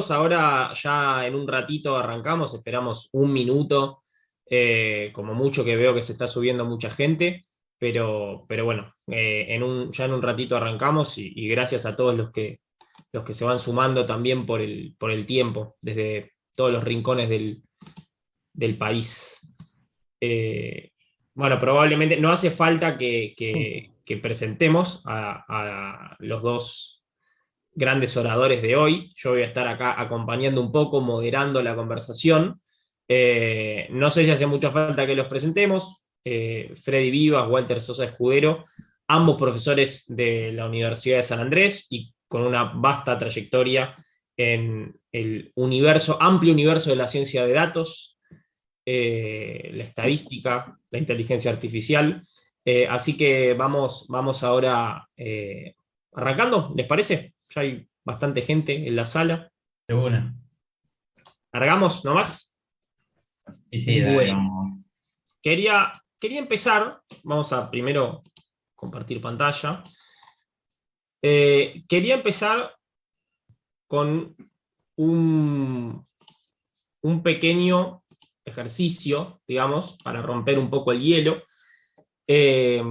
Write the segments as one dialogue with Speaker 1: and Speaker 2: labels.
Speaker 1: nosotros ahora ya en un ratito arrancamos, esperamos un minuto, como mucho que veo que se está subiendo mucha gente, pero bueno, ya en un ratito arrancamos y gracias a todos los que se van sumando también por el tiempo, desde todos los rincones del país. Eh, bueno, probablemente no hace falta que presentemos a los dos grandes oradores de hoy. Yo voy a estar acá acompañando un poco, moderando la conversación. No sé si hace mucha falta que los presentemos. Freddy Vivas, Walter Sosa Escudero, ambos profesores de la Universidad de San Andrés y con una vasta trayectoria en el amplio universo de la ciencia de datos, la estadística, la inteligencia artificial. Así que vamos ahora arrancando, ¿les parece? Ya hay bastante gente en la sala.
Speaker 2: De una.
Speaker 1: ¿Largamos nomás?
Speaker 2: Y sí, dale,
Speaker 1: Bueno,
Speaker 2: vamos.
Speaker 1: quería empezar, vamos a primero compartir pantalla. Quería empezar con un, un pequeño ejercicio, digamos, para romper un poco el hielo, eh,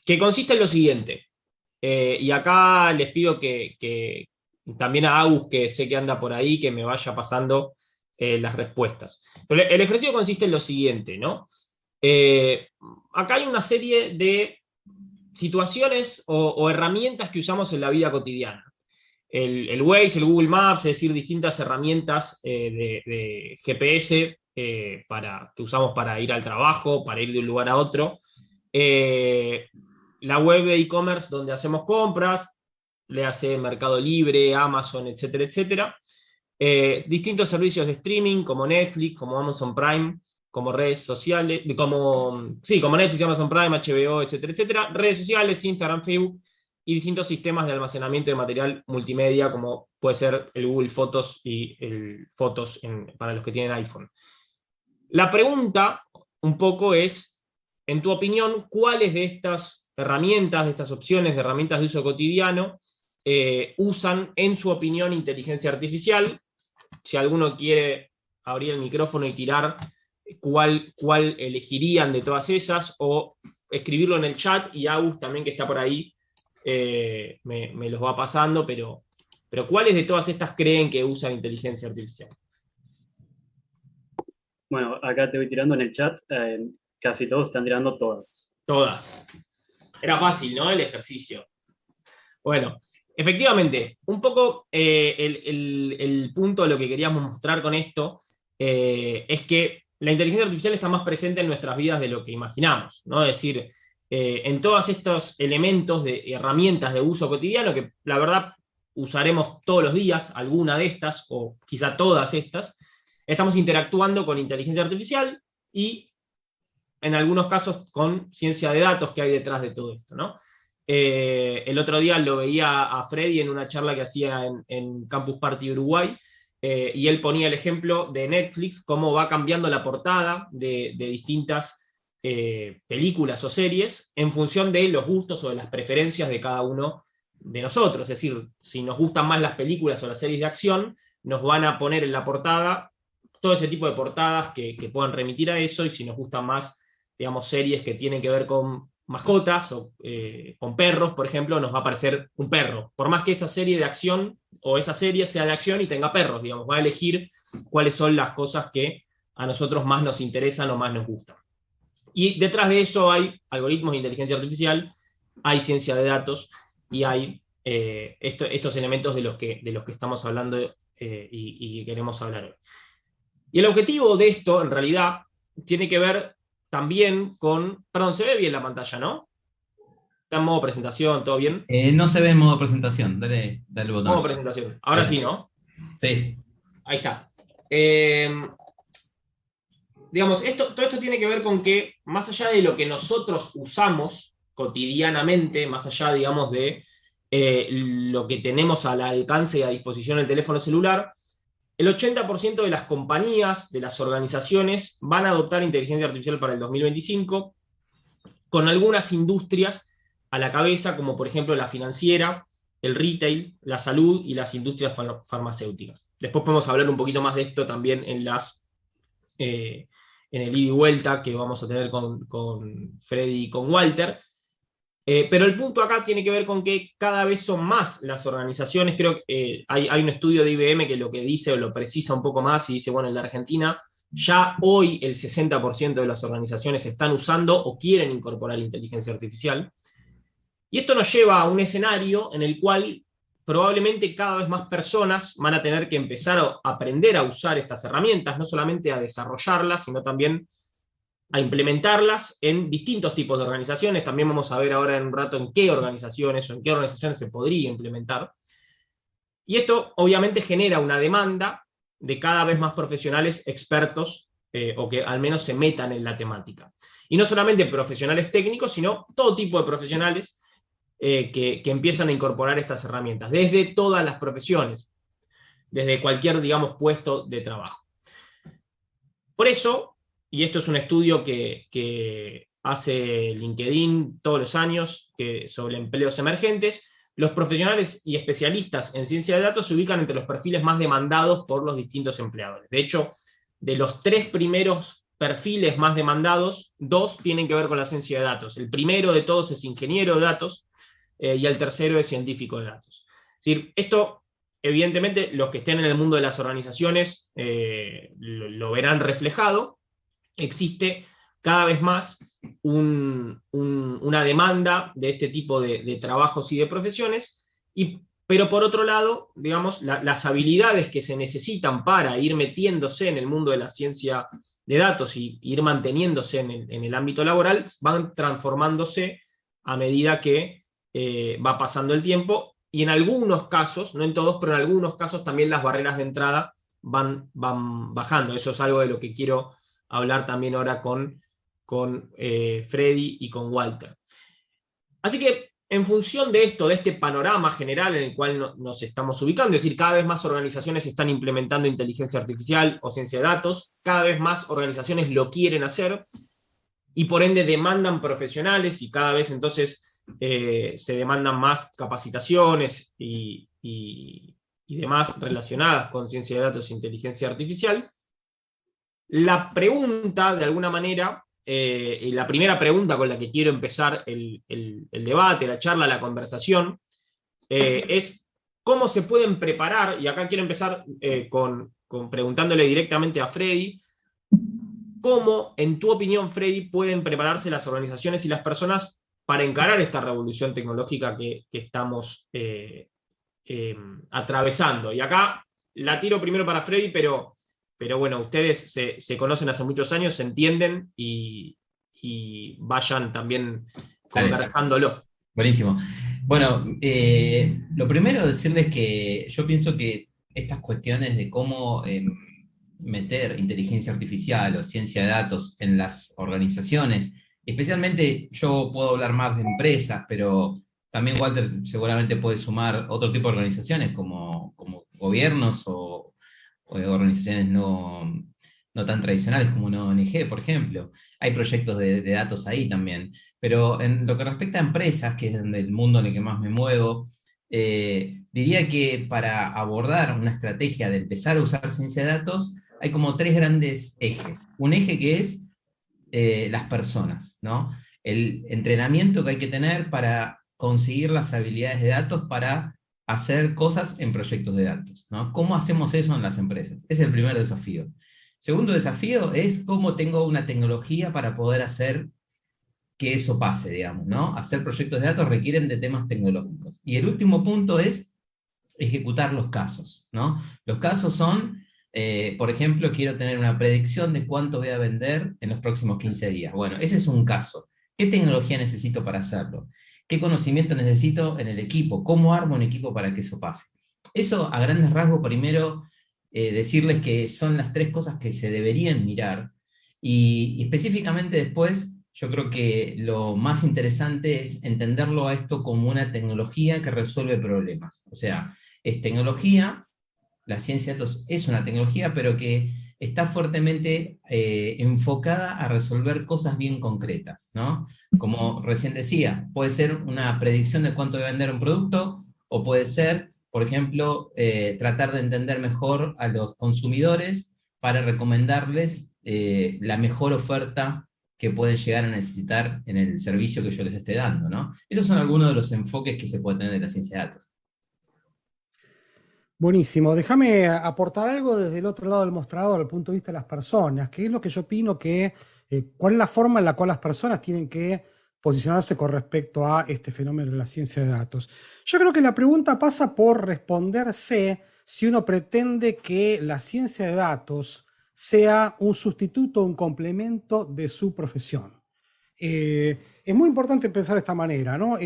Speaker 1: que consiste en lo siguiente. Y acá les pido que también a Agus, que sé que anda por ahí, que me vaya pasando las respuestas. Pero el ejercicio consiste en lo siguiente, ¿no? Eh, Acá hay una serie de situaciones o herramientas que usamos en la vida cotidiana. El Waze, el Google Maps, es decir, distintas herramientas de GPS que usamos para ir al trabajo, para ir de un lugar a otro. Eh, la web de e-commerce donde hacemos compras, le hace Mercado Libre, Amazon, etcétera, etcétera. Distintos servicios de streaming como Netflix, como Amazon Prime, como redes sociales, como Netflix, Amazon Prime, HBO, etcétera, etcétera. Redes sociales, Instagram, Facebook y distintos sistemas de almacenamiento de material multimedia, como puede ser el Google Fotos y el Fotos para los que tienen iPhone. La pregunta un poco es, en tu opinión, ¿cuáles de estas herramientas, de estas opciones de herramientas de uso cotidiano, usan, en su opinión, inteligencia artificial? Si alguno quiere abrir el micrófono y tirar cuál elegirían de todas esas, o escribirlo en el chat, y Agus también, que está por ahí, me los va pasando, pero ¿cuáles de todas estas creen que usan inteligencia artificial?
Speaker 3: Bueno, acá te voy tirando en el chat, casi todos están tirando todas.
Speaker 1: Todas. Era fácil, ¿no? El ejercicio. Bueno, efectivamente, un poco el punto, lo que queríamos mostrar con esto, es que la inteligencia artificial está más presente en nuestras vidas de lo que imaginamos, ¿no? Es decir, en todos estos elementos de herramientas de uso cotidiano, que la verdad usaremos todos los días, alguna de estas, o quizá todas estas, estamos interactuando con inteligencia artificial y en algunos casos con ciencia de datos que hay detrás de todo esto, ¿no? El otro día lo veía a Freddy en una charla que hacía en Campus Party Uruguay, y él ponía el ejemplo de Netflix, cómo va cambiando la portada de distintas películas o series en función de los gustos o de las preferencias de cada uno de nosotros. Es decir, si nos gustan más las películas o las series de acción, nos van a poner en la portada todo ese tipo de portadas que puedan remitir a eso, y si nos gustan más, digamos, series que tienen que ver con mascotas o con perros, por ejemplo, nos va a aparecer un perro. Por más que esa serie de acción o esa serie sea de acción y tenga perros, digamos, va a elegir cuáles son las cosas que a nosotros más nos interesan o más nos gustan. Y detrás de eso hay algoritmos de inteligencia artificial, hay ciencia de datos y hay estos elementos de los que estamos hablando, y que queremos hablar hoy. Y el objetivo de esto, en realidad, tiene que ver también con... Perdón, se ve bien la pantalla, ¿no? Está en modo presentación, ¿todo bien?
Speaker 2: No se ve en modo presentación. Dale el botón.
Speaker 1: Modo presentación. Ahora sí,
Speaker 2: Ahí.
Speaker 1: ¿no?
Speaker 2: Sí.
Speaker 1: Ahí está. Digamos, todo esto tiene que ver con que, más allá de lo que nosotros usamos cotidianamente, más allá, digamos, de lo que tenemos al alcance y a disposición del teléfono celular, el 80% de las compañías, de las organizaciones, van a adoptar inteligencia artificial para el 2025, con algunas industrias a la cabeza, como por ejemplo la financiera, el retail, la salud y las industrias farmacéuticas. Después podemos hablar un poquito más de esto también en el ida y vuelta que vamos a tener con Freddy y con Walter. Pero el punto acá tiene que ver con que cada vez son más las organizaciones. Creo que hay un estudio de IBM que lo que dice o lo precisa un poco más y dice, bueno, en la Argentina ya hoy el 60% de las organizaciones están usando o quieren incorporar inteligencia artificial. Y esto nos lleva a un escenario en el cual probablemente cada vez más personas van a tener que empezar a aprender a usar estas herramientas, no solamente a desarrollarlas, sino también a implementarlas en distintos tipos de organizaciones. También vamos a ver ahora en un rato en qué organizaciones o en qué organizaciones se podría implementar. Y esto obviamente genera una demanda de cada vez más profesionales expertos o que al menos se metan en la temática. Y no solamente profesionales técnicos, sino todo tipo de profesionales que empiezan a incorporar estas herramientas, desde todas las profesiones, desde cualquier, digamos, puesto de trabajo. Por eso, y esto es un estudio que hace LinkedIn todos los años sobre empleos emergentes, los profesionales y especialistas en ciencia de datos se ubican entre los perfiles más demandados por los distintos empleadores. De hecho, de los 3 primeros perfiles más demandados, 2 tienen que ver con la ciencia de datos. El primero de todos es ingeniero de datos y el tercero es científico de datos. Es decir, esto, evidentemente, los que estén en el mundo de las organizaciones lo verán reflejado. Existe cada vez más una demanda de este tipo de trabajos y de profesiones, pero por otro lado, digamos, las habilidades que se necesitan para ir metiéndose en el mundo de la ciencia de datos y ir manteniéndose en el ámbito laboral van transformándose a medida que va pasando el tiempo, y en algunos casos, no en todos, pero en algunos casos también las barreras de entrada van bajando. Eso es algo de lo que quiero hablar también ahora con Freddy y con Walter. Así que en función de esto, de este panorama general en el cual nos estamos ubicando, es decir, cada vez más organizaciones están implementando inteligencia artificial o ciencia de datos, cada vez más organizaciones lo quieren hacer, y por ende demandan profesionales, y cada vez entonces se demandan más capacitaciones y demás relacionadas con ciencia de datos e inteligencia artificial. La pregunta, de alguna manera, y la primera pregunta con la que quiero empezar el debate, la charla, la conversación, es cómo se pueden preparar, y acá quiero empezar preguntándole directamente a Freddy, cómo, en tu opinión, Freddy, pueden prepararse las organizaciones y las personas para encarar esta revolución tecnológica que estamos atravesando. Y acá la tiro primero para Freddy, pero bueno, ustedes se conocen hace muchos años, se entienden y vayan también conversándolo.
Speaker 2: Buenísimo. Bueno, lo primero decirles que yo pienso que estas cuestiones de cómo meter inteligencia artificial o ciencia de datos en las organizaciones, especialmente yo puedo hablar más de empresas, pero también Walter seguramente puede sumar otro tipo de organizaciones como gobiernos o organizaciones no tan tradicionales como una ONG, por ejemplo. Hay proyectos de datos ahí también. Pero en lo que respecta a empresas, que es el mundo en el que más me muevo, diría que para abordar una estrategia de empezar a usar ciencia de datos, hay como 3 grandes ejes. Un eje que es las personas, ¿no? El entrenamiento que hay que tener para conseguir las habilidades de datos para hacer cosas en proyectos de datos, ¿no? ¿Cómo hacemos eso en las empresas? Ese es el primer desafío. Segundo desafío es cómo tengo una tecnología para poder hacer que eso pase, digamos, ¿no? Hacer proyectos de datos requieren de temas tecnológicos. Y el último punto es ejecutar los casos, ¿no? Los casos son, por ejemplo, quiero tener una predicción de cuánto voy a vender en los próximos 15 días. Bueno, ese es un caso. ¿Qué tecnología necesito para hacerlo? ¿Qué conocimiento necesito en el equipo? ¿Cómo armo un equipo para que eso pase? Eso, a grandes rasgos, primero, decirles que son las 3 cosas que se deberían mirar. Y específicamente después, yo creo que lo más interesante es entenderlo a esto como una tecnología que resuelve problemas. O sea, es tecnología, la ciencia de datos es una tecnología, pero que está fuertemente enfocada a resolver cosas bien concretas, ¿no? Como recién decía, puede ser una predicción de cuánto va a vender un producto, o puede ser, por ejemplo, tratar de entender mejor a los consumidores para recomendarles la mejor oferta que pueden llegar a necesitar en el servicio que yo les esté dando, ¿no? Esos son algunos de los enfoques que se puede tener de la ciencia de datos.
Speaker 4: Buenísimo. Déjame aportar algo desde el otro lado del mostrador, desde el punto de vista de las personas, que es lo que yo opino que, cuál es la forma en la cual las personas tienen que posicionarse con respecto a este fenómeno de la ciencia de datos. Yo creo que la pregunta pasa por responderse si uno pretende que la ciencia de datos sea un sustituto o un complemento de su profesión. Es muy importante pensar de esta manera, ¿no?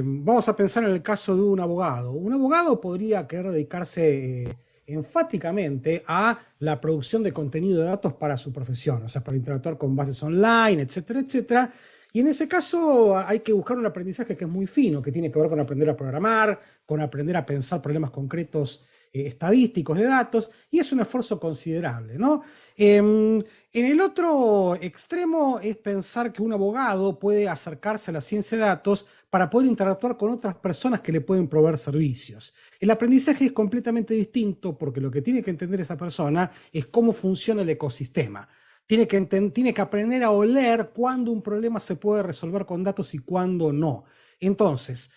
Speaker 4: Vamos a pensar en el caso de un abogado. Un abogado podría querer dedicarse enfáticamente a la producción de contenido de datos para su profesión, o sea, para interactuar con bases online, etcétera, etcétera. Y en ese caso hay que buscar un aprendizaje que es muy fino, que tiene que ver con aprender a programar, con aprender a pensar problemas concretos estadísticos de datos, y es un esfuerzo considerable, ¿no? En el otro extremo es pensar que un abogado puede acercarse a la ciencia de datos para poder interactuar con otras personas que le pueden proveer servicios. El aprendizaje es completamente distinto porque lo que tiene que entender esa persona es cómo funciona el ecosistema. Tiene que aprender a oler cuándo un problema se puede resolver con datos y cuándo no. Entonces,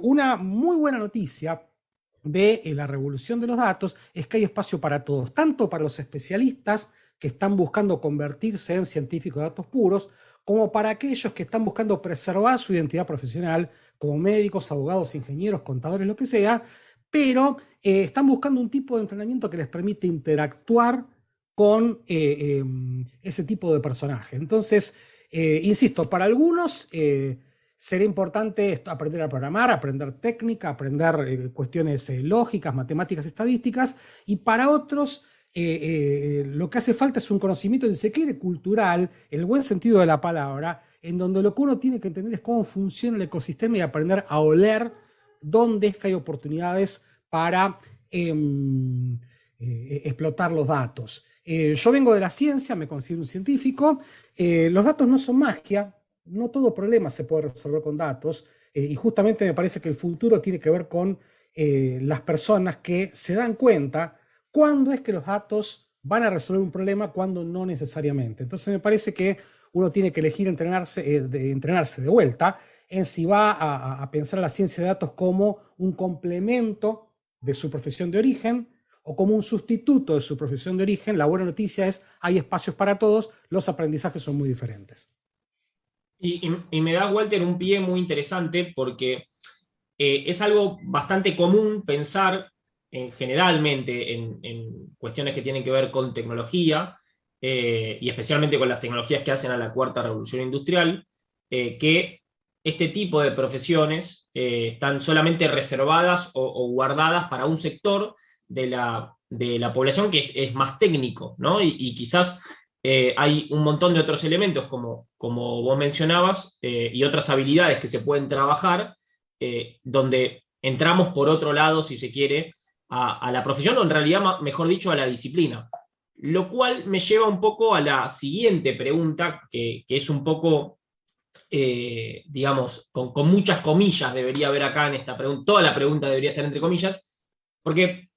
Speaker 4: una muy buena noticia de la revolución de los datos es que hay espacio para todos, tanto para los especialistas que están buscando convertirse en científicos de datos puros, como para aquellos que están buscando preservar su identidad profesional, como médicos, abogados, ingenieros, contadores, lo que sea, pero están buscando un tipo de entrenamiento que les permite interactuar con ese tipo de personajes. Entonces, insisto, para algunos sería importante aprender a programar, aprender técnica, aprender cuestiones lógicas, matemáticas, estadísticas, y para otros lo que hace falta es un conocimiento, si se quiere, cultural, en el buen sentido de la palabra, en donde lo que uno tiene que entender es cómo funciona el ecosistema y aprender a oler dónde es que hay oportunidades para explotar los datos. Yo vengo de la ciencia, me considero un científico, los datos no son magia, no todo problema se puede resolver con datos, y justamente me parece que el futuro tiene que ver con las personas que se dan cuenta cuándo es que los datos van a resolver un problema, cuándo no necesariamente. Entonces me parece que uno tiene que elegir entrenarse de vuelta en si va a pensar la ciencia de datos como un complemento de su profesión de origen o como un sustituto de su profesión de origen. La buena noticia es hay espacios para todos, los aprendizajes son muy diferentes.
Speaker 1: Y me da, Walter, un pie muy interesante porque es algo bastante común pensar generalmente en cuestiones que tienen que ver con tecnología, y especialmente con las tecnologías que hacen a la cuarta revolución industrial, que este tipo de profesiones están solamente reservadas o guardadas para un sector de la población que es más técnico, ¿no? Y quizás hay un montón de otros elementos, como vos mencionabas, y otras habilidades que se pueden trabajar, donde entramos por otro lado, si se quiere, a la profesión, o en realidad, mejor dicho, a la disciplina. Lo cual me lleva un poco a la siguiente pregunta, que es un poco, digamos, con muchas comillas debería haber acá en esta pregunta, toda la pregunta debería estar entre comillas, porque,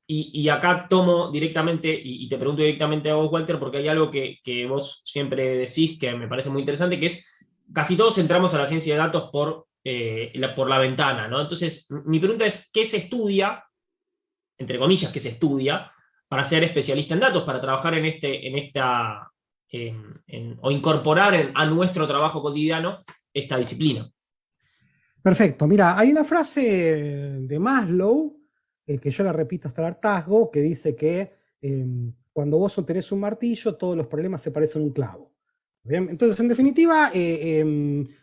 Speaker 1: y acá tomo directamente, y te pregunto directamente a vos, Walter, porque hay algo que vos siempre decís que me parece muy interesante, que es, casi todos entramos a la ciencia de datos por la ventana, ¿no? Entonces, mi pregunta es, ¿qué se estudia, entre comillas, qué se estudia, para ser especialista en datos, para trabajar o incorporar a nuestro trabajo cotidiano esta disciplina?
Speaker 4: Perfecto, mira, hay una frase de Maslow, que yo la repito hasta el hartazgo, que dice que cuando vos tenés un martillo, todos los problemas se parecen a un clavo. ¿Bien? Entonces, en definitiva,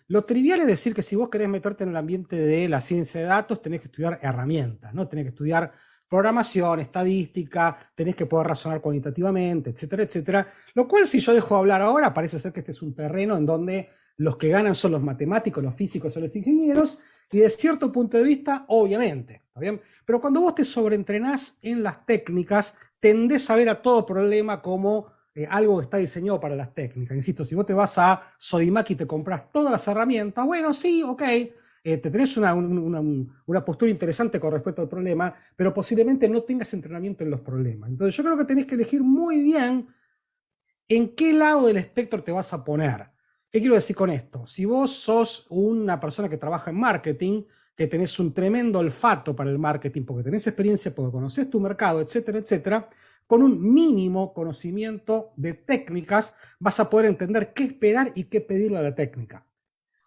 Speaker 4: lo trivial es decir que si vos querés meterte en el ambiente de la ciencia de datos, tenés que estudiar herramientas, ¿no? Tenés que estudiar programación, estadística, tenés que poder razonar cuantitativamente, etcétera, etcétera. Lo cual, si yo dejo de hablar ahora, parece ser que este es un terreno en donde los que ganan son los matemáticos, los físicos o los ingenieros, y de cierto punto de vista, obviamente, ¿está bien? Pero cuando vos te sobreentrenás en las técnicas, tendés a ver a todo problema como algo que está diseñado para las técnicas. Insisto, si vos te vas a Sodimac y te compras todas las herramientas, bueno, sí, ok, tenés una postura interesante con respecto al problema, pero posiblemente no tengas entrenamiento en los problemas. Entonces yo creo que tenés que elegir muy bien en qué lado del espectro te vas a poner. ¿Qué quiero decir con esto? Si vos sos una persona que trabaja en marketing, que tenés un tremendo olfato para el marketing, porque tenés experiencia, porque conocés tu mercado, etcétera, etcétera, con un mínimo conocimiento de técnicas vas a poder entender qué esperar y qué pedirle a la técnica.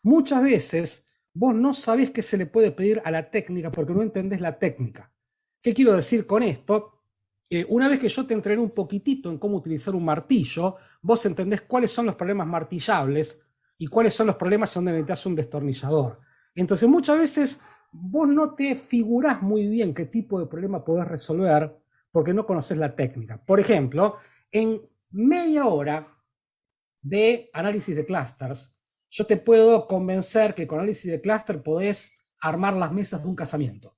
Speaker 4: Muchas veces vos no sabés qué se le puede pedir a la técnica porque no entendés la técnica. ¿Qué quiero decir con esto? Una vez que yo te entrené un poquitito en cómo utilizar un martillo, vos entendés cuáles son los problemas martillables y cuáles son los problemas donde necesitas un destornillador. Entonces muchas veces vos no te figurás muy bien qué tipo de problema podés resolver porque no conoces la técnica. Por ejemplo, en media hora de análisis de clusters, yo te puedo convencer que con análisis de clúster podés armar las mesas de un casamiento.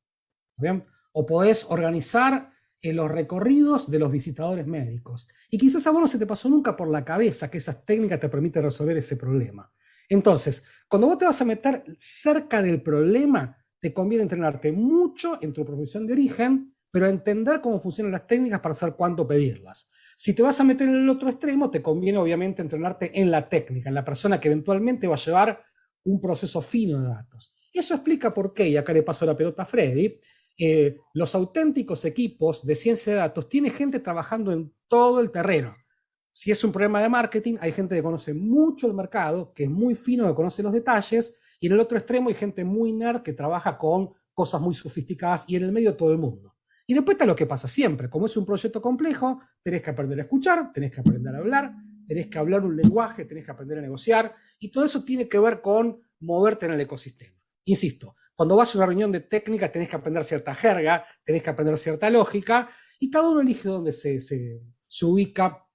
Speaker 4: ¿Bien? O podés organizar los recorridos de los visitadores médicos. Y quizás a vos no se te pasó nunca por la cabeza que esas técnicas te permiten resolver ese problema. Entonces, cuando vos te vas a meter cerca del problema, te conviene entrenarte mucho en tu profesión de origen, pero entender cómo funcionan las técnicas para saber cuándo pedirlas. Si te vas a meter en el otro extremo, te conviene obviamente entrenarte en la técnica, en la persona que eventualmente va a llevar un proceso fino de datos. Eso explica por qué, y acá le paso la pelota a Freddy, los auténticos equipos de ciencia de datos tiene gente trabajando en todo el terreno. Si es un problema de marketing, hay gente que conoce mucho el mercado, que es muy fino, que conoce los detalles, y en el otro extremo hay gente muy nerd que trabaja con cosas muy sofisticadas, y en el medio todo el mundo. Y después está lo que pasa siempre. Como es un proyecto complejo, tenés que aprender a escuchar, tenés que aprender a hablar, tenés que hablar un lenguaje, tenés que aprender a negociar, y todo eso tiene que ver con moverte en el ecosistema. Insisto, cuando vas a una reunión de técnica tenés que aprender cierta jerga, tenés que aprender cierta lógica, y cada uno elige dónde se ubica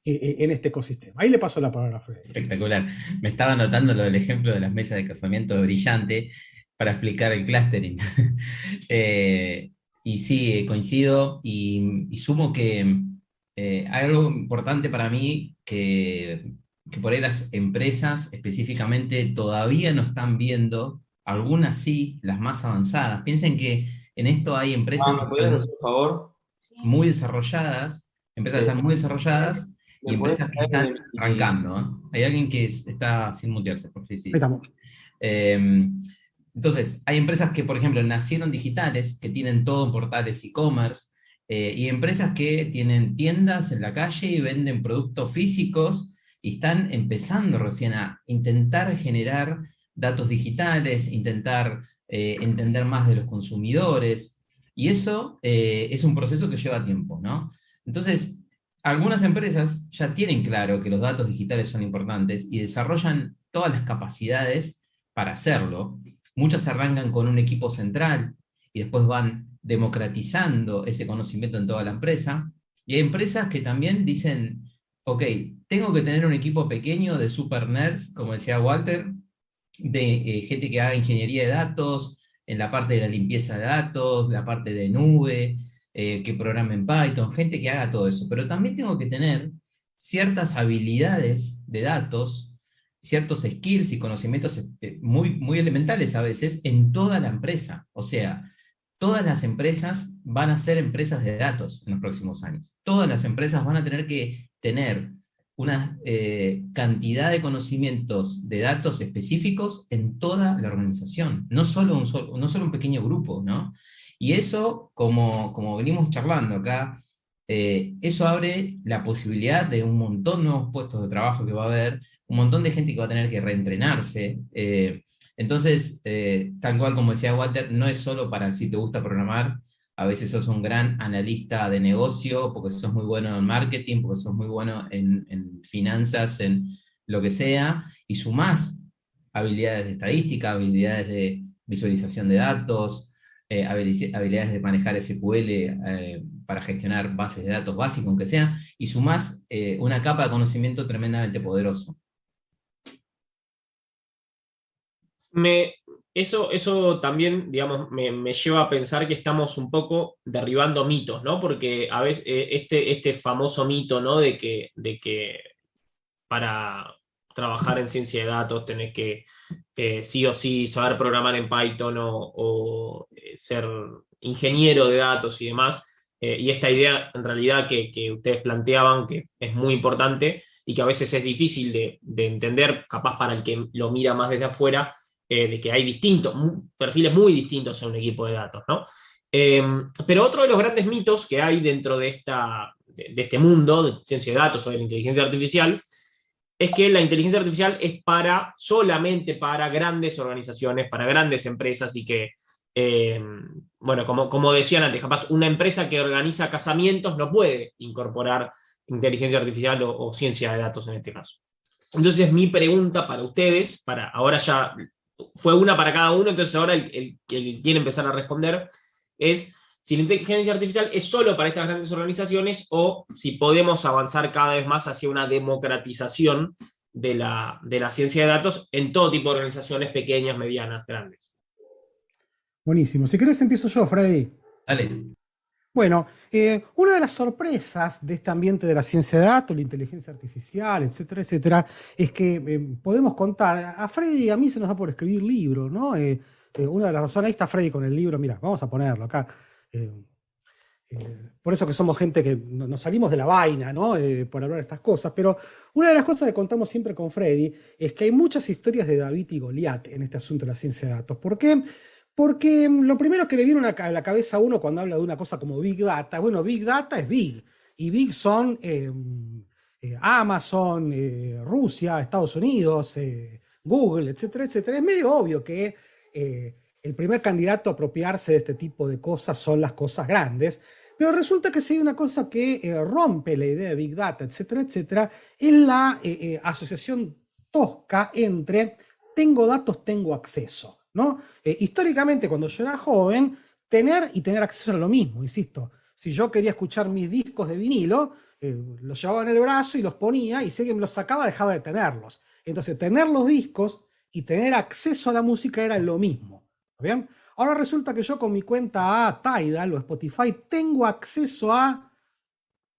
Speaker 4: en este ecosistema. Ahí le paso la palabra a Freddy.
Speaker 2: Espectacular. Me estaba anotando lo del ejemplo de las mesas de casamiento brillante para explicar el clustering. Y sí, coincido y sumo que hay algo importante para mí que por ahí las empresas específicamente todavía no están viendo, algunas sí, las más avanzadas. Piensen que en esto hay empresas
Speaker 1: ¿Me podés hacer un favor?
Speaker 2: muy desarrolladas, empresas que están muy desarrolladas y empresas que están arrancando, ¿no? Hay alguien que está sin mutearse, por fin. Sí.
Speaker 4: Estamos.
Speaker 2: Entonces, hay empresas que, por ejemplo, nacieron digitales, que tienen todo en portales e-commerce, y empresas que tienen tiendas en la calle y venden productos físicos y están empezando recién a intentar generar datos digitales, intentar entender más de los consumidores, y eso es un proceso que lleva tiempo, ¿no? Entonces, algunas empresas ya tienen claro que los datos digitales son importantes y desarrollan todas las capacidades para hacerlo. Muchas arrancan con un equipo central y después van democratizando ese conocimiento en toda la empresa. Y hay empresas que también dicen, ok, tengo que tener un equipo pequeño de super nerds, como decía Walter, de gente que haga ingeniería de datos, en la parte de la limpieza de datos, la parte de nube, que programe en Python, gente que haga todo eso. Pero también tengo que tener ciertas habilidades de datos, ciertos skills y conocimientos muy, muy elementales a veces en toda la empresa. O sea, todas las empresas van a ser empresas de datos en los próximos años. Todas las empresas van a tener que tener una cantidad de conocimientos de datos específicos en toda la organización, no solo un pequeño grupo, ¿no? Y eso, como venimos charlando acá, eso abre la posibilidad de un montón de nuevos puestos de trabajo que va a haber, un montón de gente que va a tener que reentrenarse. Entonces, tal cual como decía Walter, no es solo para si te gusta programar, a veces sos un gran analista de negocio, porque sos muy bueno en marketing, porque sos muy bueno en finanzas, en lo que sea, y sumás habilidades de estadística, habilidades de visualización de datos, habilidades de manejar SQL para gestionar bases de datos básicos, aunque sea, y sumás una capa de conocimiento tremendamente poderoso.
Speaker 1: Eso también, digamos, me lleva a pensar que estamos un poco derribando mitos, ¿no? Porque a veces este famoso mito, ¿no? De que para trabajar en ciencia de datos tenés que sí o sí saber programar en Python o ser ingeniero de datos y demás. Y esta idea, en realidad, que ustedes planteaban, que es muy importante y que a veces es difícil de entender, capaz para el que lo mira más desde afuera, de que hay perfiles muy distintos en un equipo de datos, ¿no? Pero otro de los grandes mitos que hay dentro de este mundo de ciencia de datos o de la inteligencia artificial es que la inteligencia artificial es solamente para grandes organizaciones, para grandes empresas y que, bueno, como decían antes, capaz una empresa que organiza casamientos no puede incorporar inteligencia artificial o ciencia de datos en este caso. Entonces mi pregunta para ustedes, ahora ya fue una para cada uno, entonces ahora el que quiere empezar a responder es si la inteligencia artificial es solo para estas grandes organizaciones o si podemos avanzar cada vez más hacia una democratización de la ciencia de datos en todo tipo de organizaciones pequeñas, medianas, grandes.
Speaker 4: Buenísimo. Si querés empiezo yo, Freddy.
Speaker 2: Dale.
Speaker 4: Bueno, una de las sorpresas de este ambiente de la ciencia de datos, la inteligencia artificial, etcétera, etcétera, es que podemos contar, a Freddy y a mí se nos da por escribir libros, ¿no? Una de las razones, ahí está Freddy con el libro, mira, vamos a ponerlo acá. Por eso que somos gente que nos salimos de la vaina, ¿no? Por hablar de estas cosas, pero una de las cosas que contamos siempre con Freddy es que hay muchas historias de David y Goliat en este asunto de la ciencia de datos. ¿Por qué? Porque lo primero que le viene a la cabeza a uno cuando habla de una cosa como Big Data, bueno, Big Data es Big, y Big son Amazon, Rusia, Estados Unidos, Google, etcétera, etcétera. Es medio obvio que el primer candidato a apropiarse de este tipo de cosas son las cosas grandes, pero resulta que si hay una cosa que rompe la idea de Big Data, etcétera, etcétera, es la asociación tosca entre tengo datos, tengo acceso, ¿no? Históricamente, cuando yo era joven, tener y tener acceso era lo mismo, insisto. Si yo quería escuchar mis discos de vinilo, los llevaba en el brazo y los ponía, y si alguien me los sacaba, dejaba de tenerlos. Entonces, tener los discos y tener acceso a la música era lo mismo. ¿Bien? Ahora resulta que yo con mi cuenta a Tidal o Spotify tengo acceso a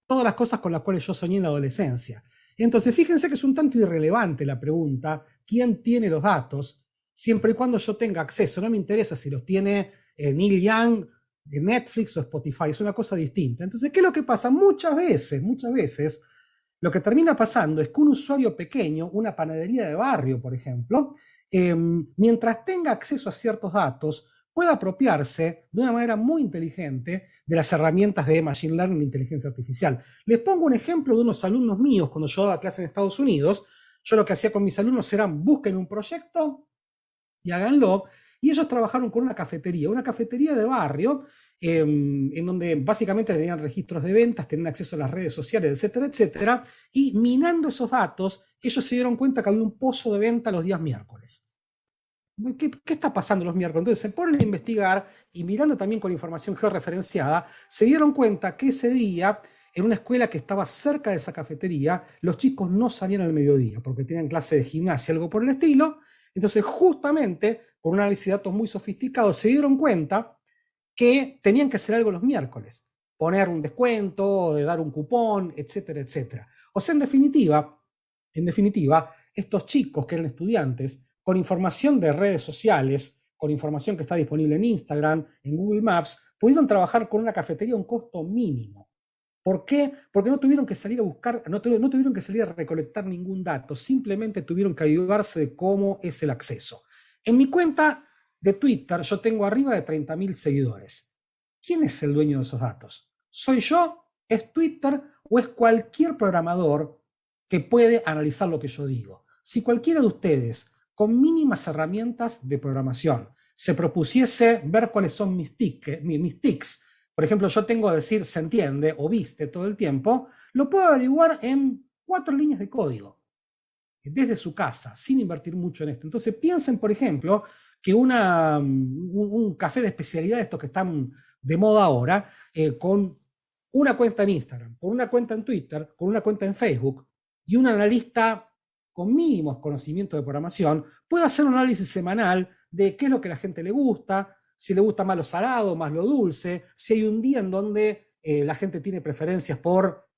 Speaker 4: todas las cosas con las cuales yo soñé en la adolescencia. Entonces, fíjense que es un tanto irrelevante la pregunta, ¿quién tiene los datos? Siempre y cuando yo tenga acceso. No me interesa si los tiene Neil Young de Netflix o Spotify, es una cosa distinta. Entonces, ¿qué es lo que pasa? Muchas veces, lo que termina pasando es que un usuario pequeño, una panadería de barrio, por ejemplo, mientras tenga acceso a ciertos datos, puede apropiarse de una manera muy inteligente de las herramientas de Machine Learning e inteligencia artificial. Les pongo un ejemplo de unos alumnos míos cuando yo daba clase en Estados Unidos. Yo lo que hacía con mis alumnos era busquen un proyecto y háganlo. Y ellos trabajaron con una cafetería de barrio, en donde básicamente tenían registros de ventas, tenían acceso a las redes sociales, etcétera, etcétera. Y minando esos datos, ellos se dieron cuenta que había un pozo de venta los días miércoles. ¿Qué está pasando los miércoles? Entonces se ponen a investigar y mirando también con información georreferenciada, se dieron cuenta que ese día, en una escuela que estaba cerca de esa cafetería, los chicos no salían al mediodía porque tenían clase de gimnasia, algo por el estilo. Entonces, justamente, por un análisis de datos muy sofisticado, se dieron cuenta que tenían que hacer algo los miércoles. Poner un descuento, dar un cupón, etcétera, etcétera. O sea, en definitiva, estos chicos que eran estudiantes, con información de redes sociales, con información que está disponible en Instagram, en Google Maps, pudieron trabajar con una cafetería a un costo mínimo. ¿Por qué? Porque no tuvieron que salir a buscar, no tuvieron que salir a recolectar ningún dato, simplemente tuvieron que ayudarse de cómo es el acceso. En mi cuenta de Twitter yo tengo arriba de 30.000 seguidores. ¿Quién es el dueño de esos datos? ¿Soy yo? ¿Es Twitter? ¿O es cualquier programador que puede analizar lo que yo digo? Si cualquiera de ustedes, con mínimas herramientas de programación, se propusiese ver cuáles son mis tics, por ejemplo, yo tengo que decir se entiende o viste todo el tiempo, lo puedo averiguar en 4 líneas de código, desde su casa, sin invertir mucho en esto. Entonces piensen, por ejemplo, que un café de especialidad, estos que están de moda ahora, con una cuenta en Instagram, con una cuenta en Twitter, con una cuenta en Facebook, y un analista con mínimos conocimientos de programación, puede hacer un análisis semanal de qué es lo que a la gente le gusta, si le gusta más lo salado, más lo dulce, si hay un día en donde la gente tiene preferencias por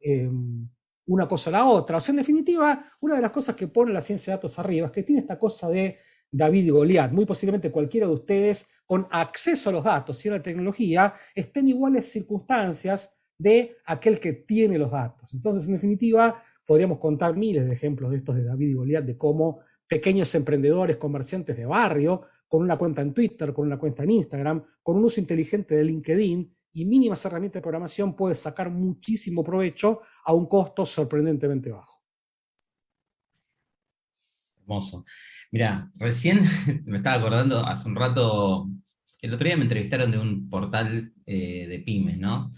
Speaker 4: una cosa a la otra. O sea, en definitiva, una de las cosas que pone la ciencia de datos arriba es que tiene esta cosa de David y Goliat. Muy posiblemente cualquiera de ustedes con acceso a los datos y a la tecnología esté en iguales circunstancias de aquel que tiene los datos. Entonces, en definitiva, podríamos contar miles de ejemplos de estos de David y Goliat, de cómo pequeños emprendedores, comerciantes de barrio, con una cuenta en Twitter, con una cuenta en Instagram, con un uso inteligente de LinkedIn y mínimas herramientas de programación, puede sacar muchísimo provecho a un costo sorprendentemente bajo.
Speaker 2: Hermoso. Mira, recién me estaba acordando, hace un rato, el otro día me entrevistaron de un portal de pymes, ¿no?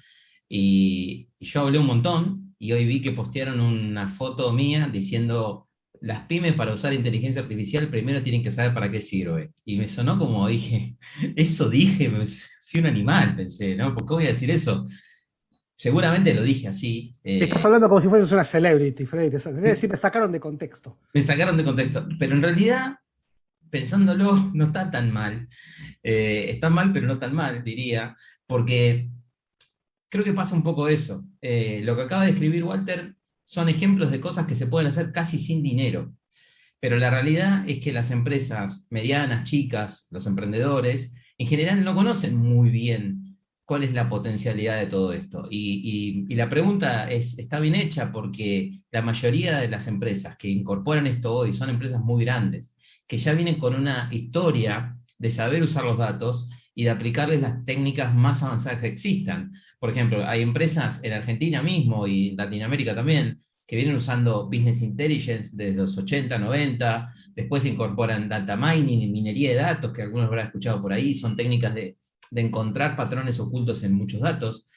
Speaker 2: Y yo hablé un montón, y hoy vi que postearon una foto mía diciendo, las pymes para usar inteligencia artificial primero tienen que saber para qué sirve. Y me sonó como dije, eso dije, fui un animal, pensé, ¿no? ¿Por qué voy a decir eso? Seguramente lo dije así.
Speaker 4: Estás hablando como si fueses una celebrity, Freddy. Es decir, me sacaron de contexto.
Speaker 2: Me sacaron de contexto, pero en realidad, pensándolo, no está tan mal. Está mal, pero no tan mal, diría, porque creo que pasa un poco eso. Lo que acaba de escribir Walter son ejemplos de cosas que se pueden hacer casi sin dinero, pero la realidad es que las empresas medianas, chicas, los emprendedores, en general no conocen muy bien cuál es la potencialidad de todo esto. Y la pregunta está bien hecha porque la mayoría de las empresas que incorporan esto hoy son empresas muy grandes, que ya vienen con una historia de saber usar los datos y de aplicarles las técnicas más avanzadas que existan. Por ejemplo, hay empresas en Argentina mismo y en Latinoamérica también que vienen usando Business Intelligence desde los 80, 90, después se incorporan data mining y minería de datos, que algunos habrán escuchado por ahí, son técnicas de encontrar patrones ocultos en muchos datos.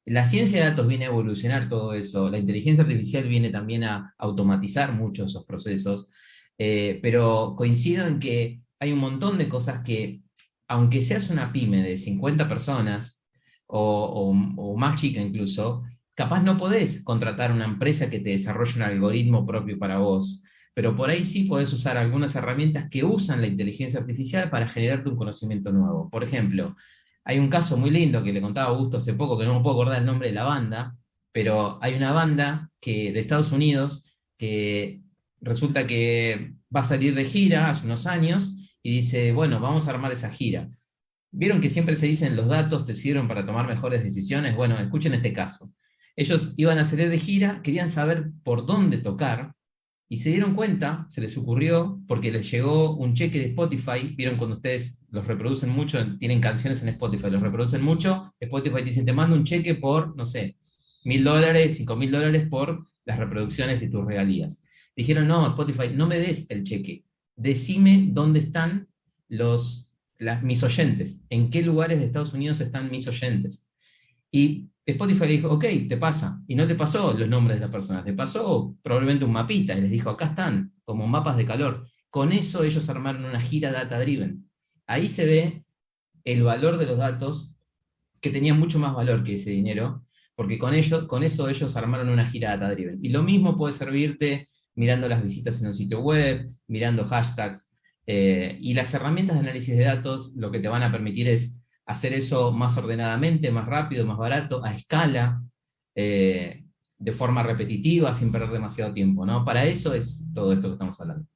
Speaker 2: La ciencia de datos viene a evolucionar todo eso, la inteligencia artificial viene también a automatizar muchos de esos procesos, pero coincido en que hay un montón de cosas que, aunque seas una pyme de 50 personas, o más chica incluso, capaz no podés contratar una empresa que te desarrolle un algoritmo propio para vos, pero por ahí sí podés usar algunas herramientas que usan la inteligencia artificial para generarte un conocimiento nuevo. Por ejemplo, hay un caso muy lindo que le contaba a Augusto hace poco, que no me puedo acordar el nombre de la banda, pero hay una banda de Estados Unidos que resulta que va a salir de gira hace unos años y dice, bueno, vamos a armar esa gira. ¿Vieron que siempre se dicen los datos te sirven para tomar mejores decisiones? Bueno, escuchen este caso. Ellos iban a salir de gira, querían saber por dónde tocar, y se dieron cuenta, se les ocurrió, porque les llegó un cheque de Spotify. Vieron cuando ustedes los reproducen mucho, tienen canciones en Spotify, los reproducen mucho, Spotify dicen, te mando un cheque por, no sé, $1.000, $5.000 por las reproducciones y tus regalías. Dijeron, no, Spotify, no me des el cheque, decime dónde están mis oyentes, en qué lugares de Estados Unidos están mis oyentes. Y Spotify le dijo, ok, te pasa. Y no te pasó los nombres de las personas, te pasó probablemente un mapita y les dijo, acá están, como mapas de calor. Con eso ellos armaron una gira data driven. Ahí se ve el valor de los datos, que tenía mucho más valor que ese dinero, porque con eso ellos armaron una gira data driven. Y lo mismo puede servirte mirando las visitas en un sitio web, mirando hashtags, y las herramientas de análisis de datos lo que te van a permitir es hacer eso más ordenadamente, más rápido, más barato, a escala, de forma repetitiva, sin perder demasiado tiempo, ¿no? Para eso es todo esto que estamos hablando.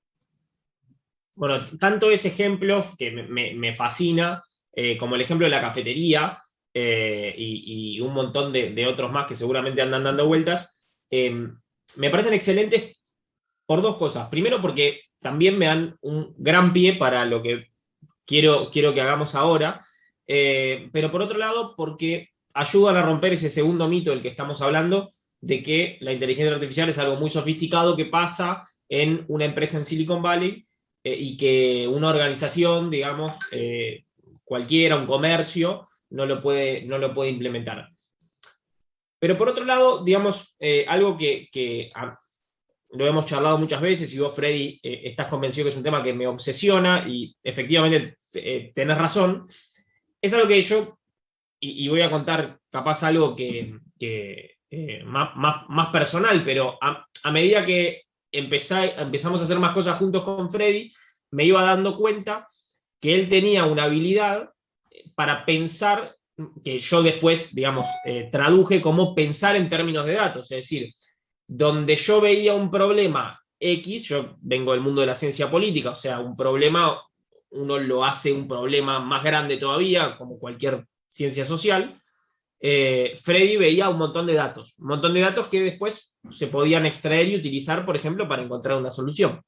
Speaker 1: Bueno, tanto ese ejemplo que me fascina, como el ejemplo de la cafetería, y un montón de otros más que seguramente andan dando vueltas, me parecen excelentes por dos cosas. Primero, porque también me dan un gran pie para lo que quiero que hagamos ahora, pero por otro lado, porque ayudan a romper ese segundo mito del que estamos hablando, de que la inteligencia artificial es algo muy sofisticado que pasa en una empresa en Silicon Valley, y que una organización, digamos, cualquiera, un comercio, no lo puede implementar. Pero por otro lado, digamos, algo que lo hemos charlado muchas veces, y vos, Freddy, estás convencido que es un tema que me obsesiona, y efectivamente tenés razón, es algo que yo, y voy a contar capaz algo que más personal, pero a medida que empezamos a hacer más cosas juntos con Freddy, me iba dando cuenta que él tenía una habilidad para pensar, que yo después, digamos, traduje como pensar en términos de datos. Es decir, donde yo veía un problema X, yo vengo del mundo de la ciencia política, o sea, un problema, uno lo hace un problema más grande todavía, como cualquier ciencia social. Freddy veía un montón de datos que después se podían extraer y utilizar, por ejemplo, para encontrar una solución.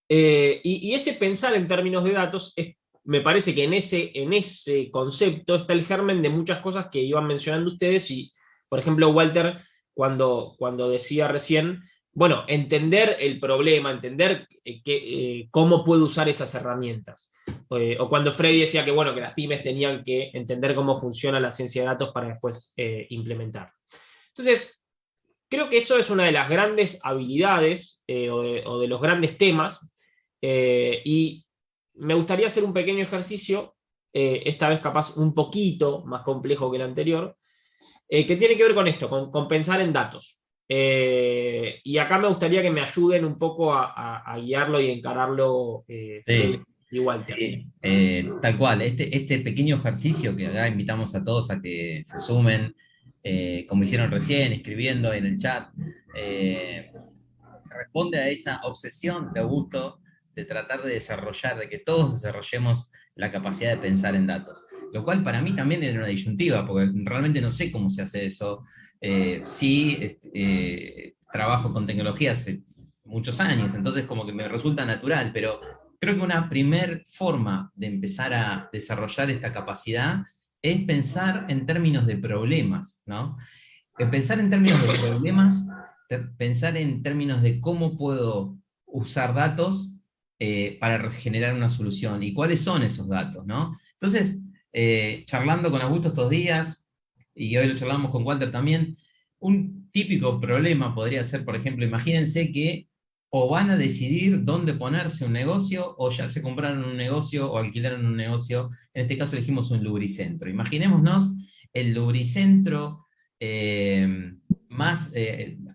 Speaker 1: Y ese pensar en términos de datos, me parece que en ese concepto está el germen de muchas cosas que iban mencionando ustedes. Y, por ejemplo, Walter, cuando decía recién, bueno, entender el problema, entender cómo puedo usar esas herramientas. O cuando Freddy decía que, bueno, que las pymes tenían que entender cómo funciona la ciencia de datos para después implementar. Entonces, creo que eso es una de las grandes habilidades o de los grandes temas. Y me gustaría hacer un pequeño ejercicio, esta vez capaz un poquito más complejo que el anterior, que tiene que ver con esto, con pensar en datos. Y acá me gustaría que me ayuden un poco a guiarlo y encararlo
Speaker 2: Sí.
Speaker 1: y Walter.
Speaker 2: Tal cual, este pequeño ejercicio que acá invitamos a todos a que se sumen, como hicieron recién, escribiendo en el chat, responde a esa obsesión de Augusto de tratar de desarrollar, de que todos desarrollemos la capacidad de pensar en datos. Lo cual para mí también era una disyuntiva, porque realmente no sé cómo se hace eso. Sí, trabajo con tecnología hace muchos años, entonces como que me resulta natural, pero creo que una primer forma de empezar a desarrollar esta capacidad es pensar en términos de problemas, ¿no? Pensar en términos de problemas, pensar en términos de cómo puedo usar datos para generar una solución y cuáles son esos datos, ¿no? Entonces, charlando con Augusto estos días, y hoy lo charlamos con Walter también, un típico problema podría ser, por ejemplo, imagínense que o van a decidir dónde ponerse un negocio, o ya se compraron un negocio o alquilaron un negocio. En este caso elegimos un lubricentro. Imaginémonos el lubricentro más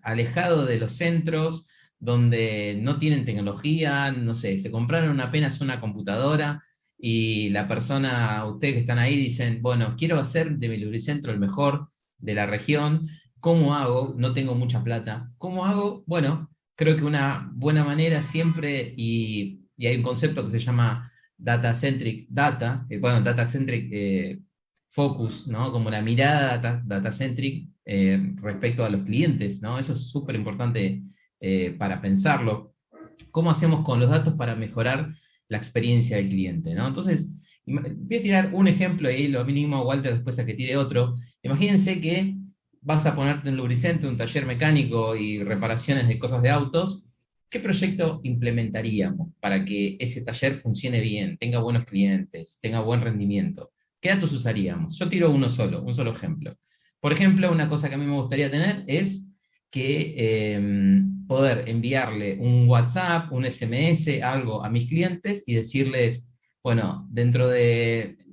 Speaker 2: alejado de los centros, donde no tienen tecnología, no sé, se compraron apenas una computadora y la persona, ustedes que están ahí, dicen, bueno, quiero hacer de mi lubricentro el mejor de la región. ¿Cómo hago? No tengo mucha plata. ¿Cómo hago? Bueno, creo que una buena manera siempre, y hay un concepto que se llama data-centric data, bueno, data-centric focus, ¿no? Como la mirada data-centric respecto a los clientes, ¿no? Eso es súper importante para pensarlo. ¿Cómo hacemos con los datos para mejorar la experiencia del cliente, ¿no? Entonces, voy a tirar un ejemplo y lo mínimo Walter después a que tire otro. Imagínense que vas a ponerte un lubricentro, un taller mecánico y reparaciones de cosas de autos. ¿Qué proyecto implementaríamos para que ese taller funcione bien, tenga buenos clientes, tenga buen rendimiento? ¿Qué datos usaríamos? Yo tiro un solo ejemplo. Por ejemplo, una cosa que a mí me gustaría tener es que poder enviarle un WhatsApp, un SMS, algo a mis clientes y decirles, bueno,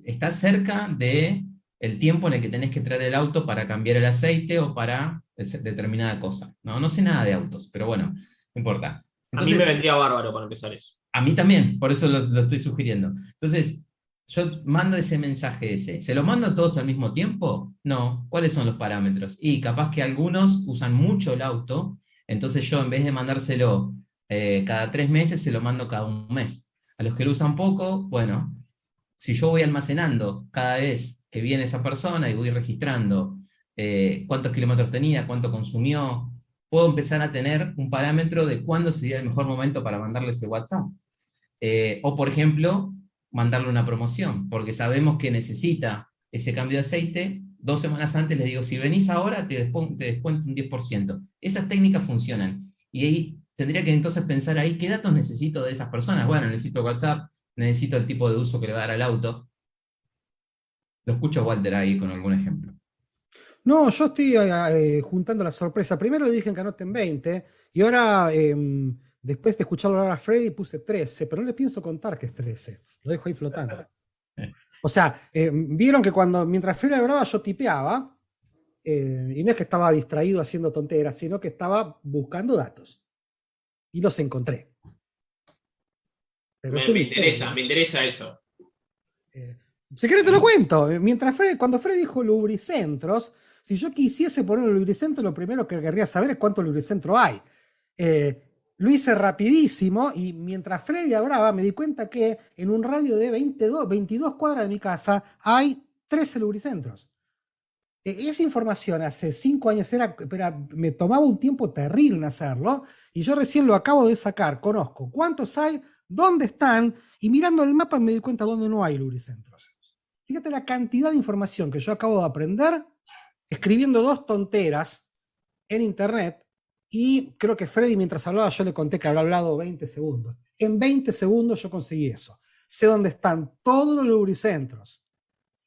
Speaker 2: estás cerca de el tiempo en el que tenés que traer el auto para cambiar el aceite o para determinada cosa. No sé nada de autos, pero bueno, no importa. Entonces,
Speaker 1: a mí me vendría bárbaro para empezar eso.
Speaker 2: A mí también, por eso lo estoy sugiriendo. Entonces, yo mando ese mensaje ¿se lo mando a todos al mismo tiempo? No. ¿Cuáles son los parámetros? Y capaz que algunos usan mucho el auto, entonces yo en vez de mandárselo cada 3 meses, se lo mando cada un mes. A los que lo usan poco, bueno, si yo voy almacenando cada vez que viene esa persona y voy registrando cuántos kilómetros tenía, cuánto consumió, puedo empezar a tener un parámetro de cuándo sería el mejor momento para mandarle ese WhatsApp. O, por ejemplo, mandarle una promoción, porque sabemos que necesita ese cambio de aceite. 2 semanas antes les digo, si venís ahora, te descuento un 10%. Esas técnicas funcionan. Y ahí tendría que entonces pensar ahí, ¿qué datos necesito de esas personas? Bueno, necesito WhatsApp, necesito el tipo de uso que le va a dar al auto. Lo escucho Walter ahí con algún ejemplo.
Speaker 4: No, yo estoy juntando la sorpresa. Primero le dije que anoten 20 y ahora, después de escucharlo hablar a Freddy, puse 13, pero no le pienso contar que es 13. Lo dejo ahí flotando. O sea, vieron que mientras Freddy hablaba yo tipeaba, y no es que estaba distraído haciendo tonteras, sino que estaba buscando datos. Y los encontré. Pero
Speaker 1: me interesa eso.
Speaker 4: Si querés te lo cuento. Cuando Freddy dijo lubricentros, Si yo quisiese poner un lubricentro, lo primero que querría saber es cuántos lubricentros hay. Lo hice rapidísimo y mientras Freddy hablaba me di cuenta que en un radio de 22 cuadras de mi casa hay 13 lubricentros. Esa información hace 5 años me tomaba un tiempo terrible en hacerlo y yo recién lo acabo de sacar, conozco cuántos hay, dónde están y mirando el mapa me di cuenta dónde no hay lubricentros. Fíjate la cantidad de información que yo acabo de aprender escribiendo 2 tonteras en internet y creo que Freddy mientras hablaba yo le conté que había hablado 20 segundos. En 20 segundos yo conseguí eso. Sé dónde están todos los lubricentros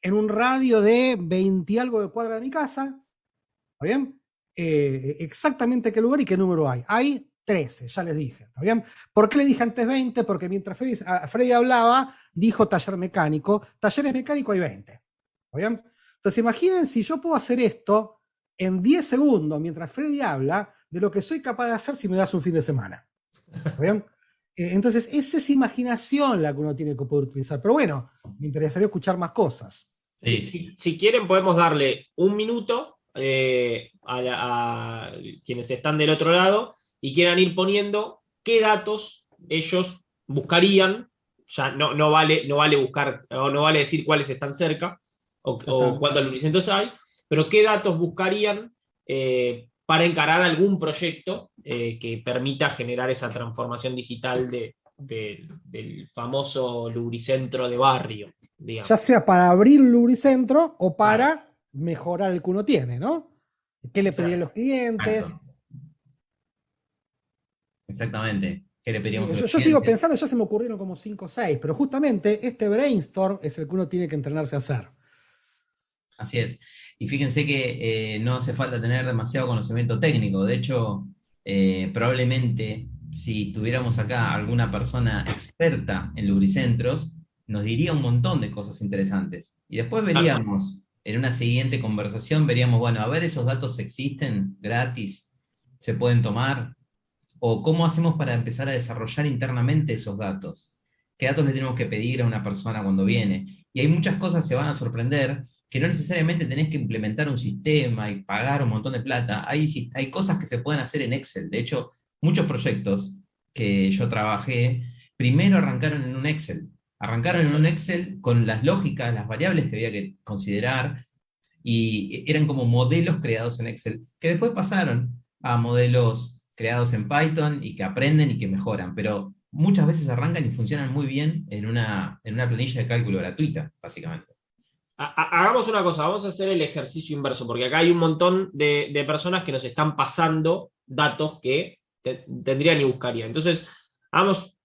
Speaker 4: en un radio de 20 y algo de cuadra de mi casa, ¿está bien? Exactamente qué lugar y qué número hay. Hay 13, ya les dije, ¿está bien? ¿Por qué le dije antes 20? Porque mientras Freddy hablaba, dijo taller mecánico. Talleres mecánicos hay 20, ¿está bien? Entonces imaginen si yo puedo hacer esto en 10 segundos mientras Freddy habla de lo que soy capaz de hacer si me das un fin de semana, ¿está bien? Entonces esa es imaginación la que uno tiene que poder utilizar. Pero bueno, me interesaría escuchar más cosas.
Speaker 1: Sí. Si quieren podemos darle un minuto a quienes están del otro lado y quieran ir poniendo qué datos ellos buscarían. Ya no vale buscar, o no vale decir cuáles están cerca o cuántos lubricentros hay, pero qué datos buscarían para encarar algún proyecto que permita generar esa transformación digital del famoso lubricentro de barrio, digamos.
Speaker 4: Ya sea para abrir un lubricentro o para mejorar el que uno tiene, ¿no? ¿Qué le pedirían los clientes?
Speaker 2: Exactamente. ¿Qué le pediríamos a los
Speaker 4: Yo
Speaker 2: clientes?
Speaker 4: sigo pensando, ya se me ocurrieron como 5 o 6, pero justamente este brainstorm es el que uno tiene que entrenarse a hacer.
Speaker 2: Así es. Y fíjense que no hace falta tener demasiado conocimiento técnico. De hecho, probablemente si tuviéramos acá alguna persona experta en lubricentros, nos diría un montón de cosas interesantes. Y después veríamos, en una siguiente conversación, veríamos, bueno, a ver, esos datos existen gratis, se pueden tomar, o cómo hacemos para empezar a desarrollar internamente esos datos. ¿Qué datos le tenemos que pedir a una persona cuando viene? Y hay muchas cosas que se van a sorprender, que no necesariamente tenés que implementar un sistema y pagar un montón de plata. Hay cosas que se pueden hacer en Excel. De hecho, muchos proyectos que yo trabajé, primero arrancaron en un Excel. Arrancaron en un Excel con las lógicas, las variables que había que considerar, y eran como modelos creados en Excel, que después pasaron a modelos creados en Python y que aprenden y que mejoran, pero muchas veces arrancan y funcionan muy bien en una planilla de cálculo gratuita, básicamente.
Speaker 1: Hagamos una cosa, vamos a hacer el ejercicio inverso, porque acá hay un montón de personas que nos están pasando datos que tendrían y buscarían. Entonces, vamos,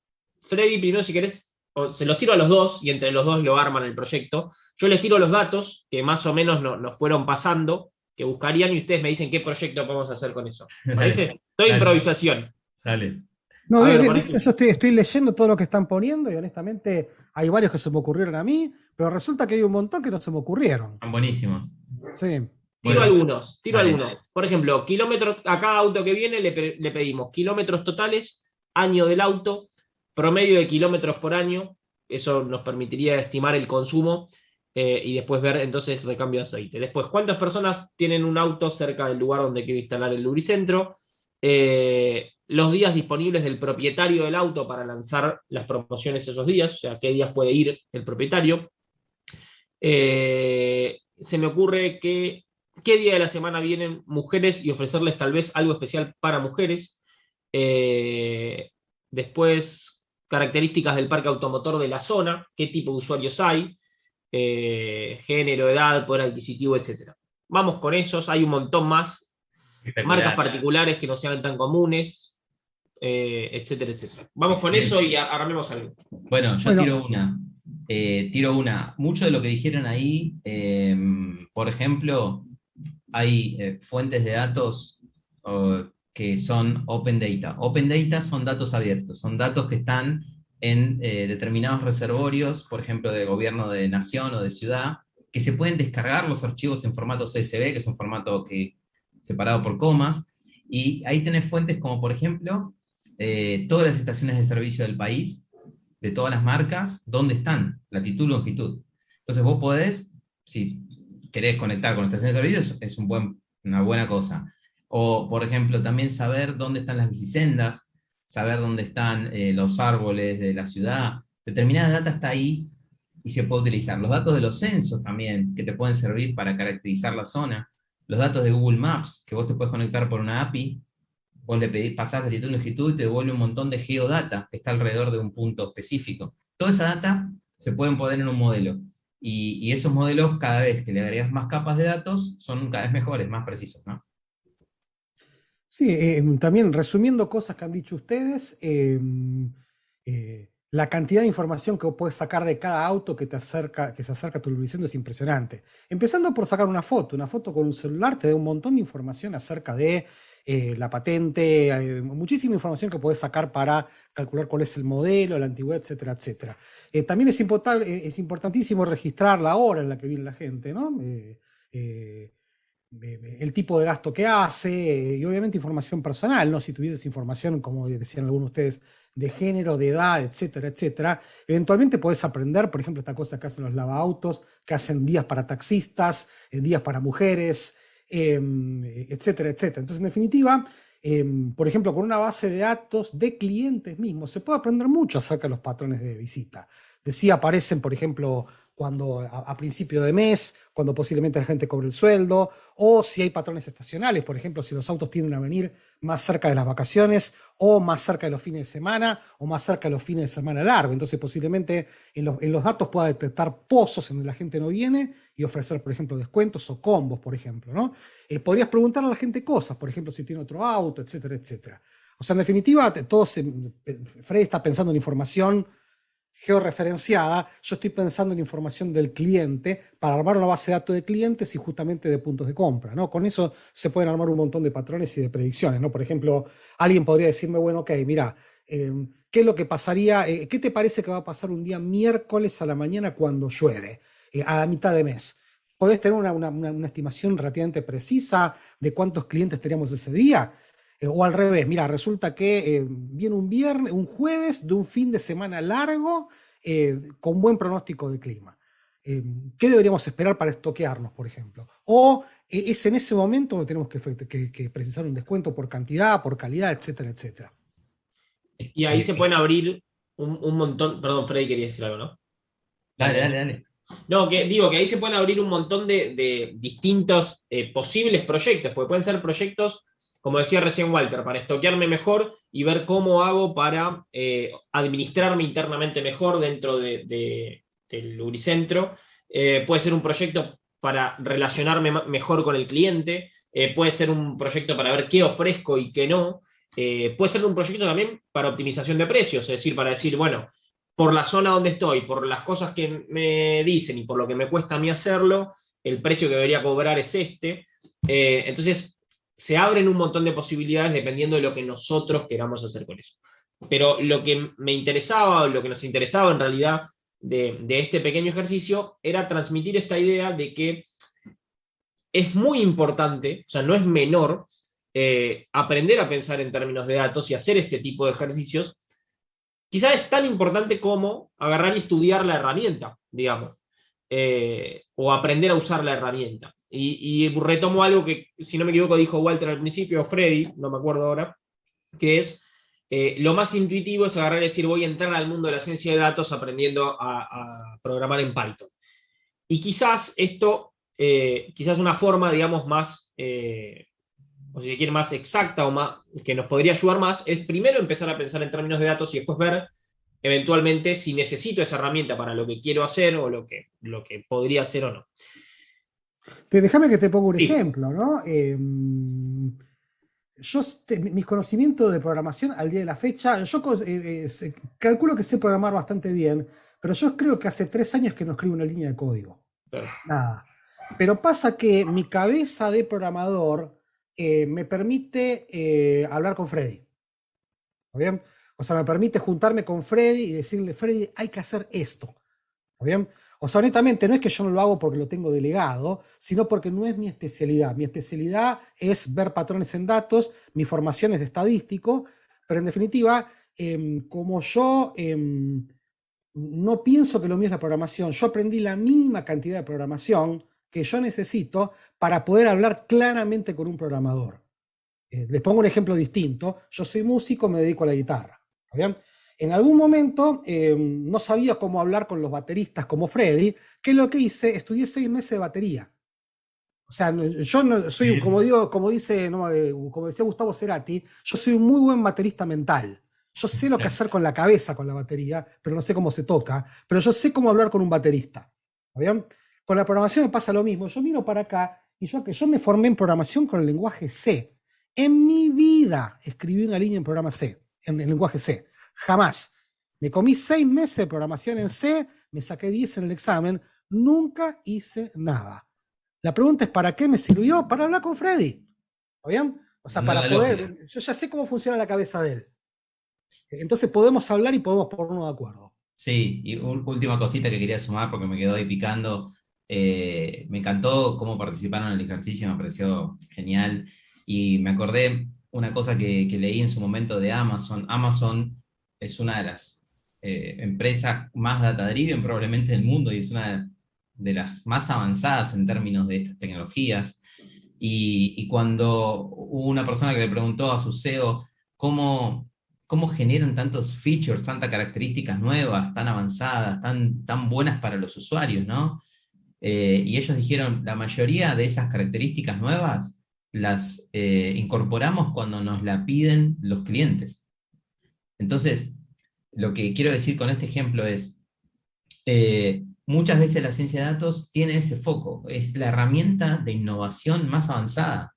Speaker 1: Freddy, primero si querés, se los tiro a los dos y entre los dos lo arman el proyecto. Yo les tiro los datos que más o menos nos fueron pasando, que buscarían, y ustedes me dicen qué proyecto podemos hacer con eso. ¿Parece? Toda improvisación.
Speaker 2: Dale.
Speaker 4: No, de hecho, yo estoy leyendo todo lo que están poniendo y honestamente hay varios que se me ocurrieron a mí, pero resulta que hay un montón que no se me ocurrieron.
Speaker 2: Están buenísimos.
Speaker 4: Sí.
Speaker 1: Tiro algunos. Por ejemplo, kilómetros, a cada auto que viene le pedimos kilómetros totales, año del auto, promedio de kilómetros por año. Eso nos permitiría estimar el consumo y después ver entonces recambio de aceite. Después, ¿cuántas personas tienen un auto cerca del lugar donde quiero instalar el lubricentro? Los días disponibles del propietario del auto para lanzar las promociones esos días, o sea, qué días puede ir el propietario. Se me ocurre que qué día de la semana vienen mujeres y ofrecerles tal vez algo especial para mujeres. Después, características del parque automotor de la zona, qué tipo de usuarios hay, género, edad, poder adquisitivo, etc. Vamos con esos, hay un montón más. Marcas particulares que no sean tan comunes, etcétera, etcétera. Vamos con eso y armemos algo.
Speaker 2: Bueno, yo tiro una. Mucho de lo que dijeron ahí, por ejemplo, hay fuentes de datos que son Open Data. Open Data son datos abiertos, son datos que están en determinados reservorios, por ejemplo, de gobierno de nación o de ciudad, que se pueden descargar los archivos en formato CSV, que es un formato separado por comas, y ahí tenés fuentes como, por ejemplo, todas las estaciones de servicio del país, de todas las marcas, dónde están, latitud, longitud. Entonces vos podés, si querés conectar con estaciones de servicio, es una buena cosa. O, por ejemplo, también saber dónde están las bicisendas, saber dónde están los árboles de la ciudad. Determinada data está ahí y se puede utilizar. Los datos de los censos también, que te pueden servir para caracterizar la zona. Los datos de Google Maps, que vos te puedes conectar por una API, vos le pedís, pasás latitud y longitud y te devuelve un montón de geodata que está alrededor de un punto específico. Toda esa data se pueden poner en un modelo. Y esos modelos, cada vez que le agregas más capas de datos, son cada vez mejores, más precisos, ¿no?
Speaker 4: Sí, también resumiendo cosas que han dicho ustedes, la cantidad de información que puedes sacar de cada auto que se acerca a tu lubricante es impresionante. Empezando por sacar una foto con un celular te da un montón de información acerca de la patente, muchísima información que puedes sacar para calcular cuál es el modelo, la antigüedad, etcétera, etcétera. También es importantísimo registrar la hora en la que viene la gente, ¿no? El tipo de gasto que hace, y obviamente información personal, ¿no? Si tuvieses información, como decían algunos de ustedes, de género, de edad, etcétera, etcétera, eventualmente podés aprender, por ejemplo, esta cosa que hacen los lavaautos, que hacen días para taxistas, días para mujeres, etcétera, etcétera. Entonces, en definitiva, por ejemplo, con una base de datos de clientes mismos, se puede aprender mucho acerca de los patrones de visita. Decía, aparecen, por ejemplo, cuando a principio de mes, cuando posiblemente la gente cobre el sueldo, o si hay patrones estacionales, por ejemplo, si los autos tienden a venir más cerca de las vacaciones, o más cerca de los fines de semana, o más cerca de los fines de semana largo. Entonces, posiblemente en los datos pueda detectar pozos en donde la gente no viene y ofrecer, por ejemplo, descuentos o combos, por ejemplo, ¿no? Podrías preguntarle a la gente cosas, por ejemplo, si tiene otro auto, etcétera, etcétera. O sea, en definitiva, Freddy está pensando en información georreferenciada. Yo estoy pensando en información del cliente para armar una base de datos de clientes y justamente de puntos de compra, ¿no? Con eso se pueden armar un montón de patrones y de predicciones, ¿no? Por ejemplo, alguien podría decirme, bueno, ok, mira, ¿qué es lo que pasaría? ¿Qué te parece que va a pasar un día miércoles a la mañana cuando llueve? A la mitad de mes. ¿Podés tener una estimación relativamente precisa de cuántos clientes teníamos ese día? O al revés, mira, resulta que viene un jueves de un fin de semana largo con buen pronóstico de clima. ¿Qué deberíamos esperar para estoquearnos, por ejemplo? O es en ese momento donde tenemos que precisar un descuento por cantidad, por calidad, etcétera, etcétera.
Speaker 1: Y ahí se pueden abrir un montón. Perdón, Freddy quería decir algo, ¿no?
Speaker 2: Dale.
Speaker 1: No, que digo que ahí se pueden abrir un montón de distintos posibles proyectos, porque pueden ser proyectos, como decía recién Walter, para estoquearme mejor y ver cómo hago para administrarme internamente mejor dentro del lubricentro. Puede ser un proyecto para relacionarme mejor con el cliente, puede ser un proyecto para ver qué ofrezco y qué no. Puede ser un proyecto también para optimización de precios, es decir, para decir, bueno, por la zona donde estoy, por las cosas que me dicen y por lo que me cuesta a mí hacerlo, el precio que debería cobrar es este. Entonces, se abren un montón de posibilidades dependiendo de lo que nosotros queramos hacer con eso. Pero lo que me interesaba, lo que nos interesaba en realidad de este pequeño ejercicio, era transmitir esta idea de que es muy importante, o sea, no es menor, aprender a pensar en términos de datos y hacer este tipo de ejercicios. Quizás es tan importante como agarrar y estudiar la herramienta, digamos, o aprender a usar la herramienta. Y retomo algo que, si no me equivoco, dijo Walter al principio, o Freddy, no me acuerdo ahora, que es lo más intuitivo es agarrar y decir, voy a entrar al mundo de la ciencia de datos aprendiendo a programar en Python. Y quizás esto, quizás una forma, digamos, más, o si se quiere, más exacta o más, que nos podría ayudar más, es primero empezar a pensar en términos de datos y después ver eventualmente si necesito esa herramienta para lo que quiero hacer o lo que podría hacer o no.
Speaker 4: Déjame que te ponga un
Speaker 1: Sí.
Speaker 4: ejemplo, ¿no? Mis conocimientos de programación al día de la fecha, yo calculo que sé programar bastante bien, pero yo creo que hace 3 años que no escribo una línea de código.
Speaker 1: Claro.
Speaker 4: Nada. Pero pasa que mi cabeza de programador me permite hablar con Freddy. ¿Está bien? O sea, me permite juntarme con Freddy y decirle, Freddy, hay que hacer esto. ¿Está bien? O sea, honestamente, no es que yo no lo hago porque lo tengo delegado, sino porque no es mi especialidad. Mi especialidad es ver patrones en datos, mi formación es de estadístico, pero en definitiva, como yo no pienso que lo mío es la programación, yo aprendí la mínima cantidad de programación que yo necesito para poder hablar claramente con un programador. Les pongo un ejemplo distinto. Yo soy músico, me dedico a la guitarra. ¿Está bien? En algún momento no sabía cómo hablar con los bateristas como Freddy, que lo que hice, estudié 6 meses de batería. O sea, yo no soy, como decía Gustavo Cerati, yo soy un muy buen baterista mental. Yo sé lo que hacer con la cabeza con la batería, pero no sé cómo se toca, pero yo sé cómo hablar con un baterista. ¿Está bien? Con la programación me pasa lo mismo. Yo miro para acá y yo me formé en programación con el lenguaje C. En mi vida escribí una línea en programa C, en el lenguaje C. Jamás. Me comí 6 meses de programación en C, me saqué 10 en el examen, nunca hice nada. La pregunta es, ¿para qué me sirvió? Para hablar con Freddy. ¿Está bien? O sea, para poder... Yo ya sé cómo funciona la cabeza de él. Entonces podemos hablar y podemos ponernos de acuerdo.
Speaker 2: Sí, y última cosita que quería sumar porque me quedó ahí picando. Me encantó cómo participaron en el ejercicio, me pareció genial. Y me acordé una cosa que leí en su momento de Amazon. Amazon es una de las empresas más data-driven probablemente del mundo y es una de las más avanzadas en términos de estas tecnologías. Y cuando hubo una persona que le preguntó a su CEO cómo generan tantos features, tantas características nuevas, tan avanzadas, tan buenas para los usuarios, ¿no? Y ellos dijeron, la mayoría de esas características nuevas las incorporamos cuando nos la piden los clientes. Entonces, lo que quiero decir con este ejemplo es, muchas veces la ciencia de datos tiene ese foco, es la herramienta de innovación más avanzada,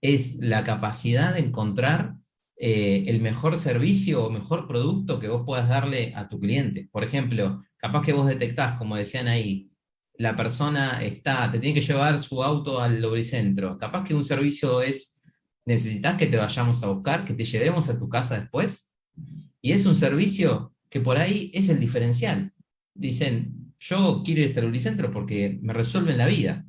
Speaker 2: es la capacidad de encontrar el mejor servicio o mejor producto que vos puedas darle a tu cliente. Por ejemplo, capaz que vos detectás, como decían ahí, la persona te tiene que llevar su auto al lubricentro. Capaz que un servicio es, necesitas que te vayamos a buscar, que te llevemos a tu casa después. Y es un servicio que por ahí es el diferencial. Dicen, yo quiero ir a este lubricentro porque me resuelven la vida.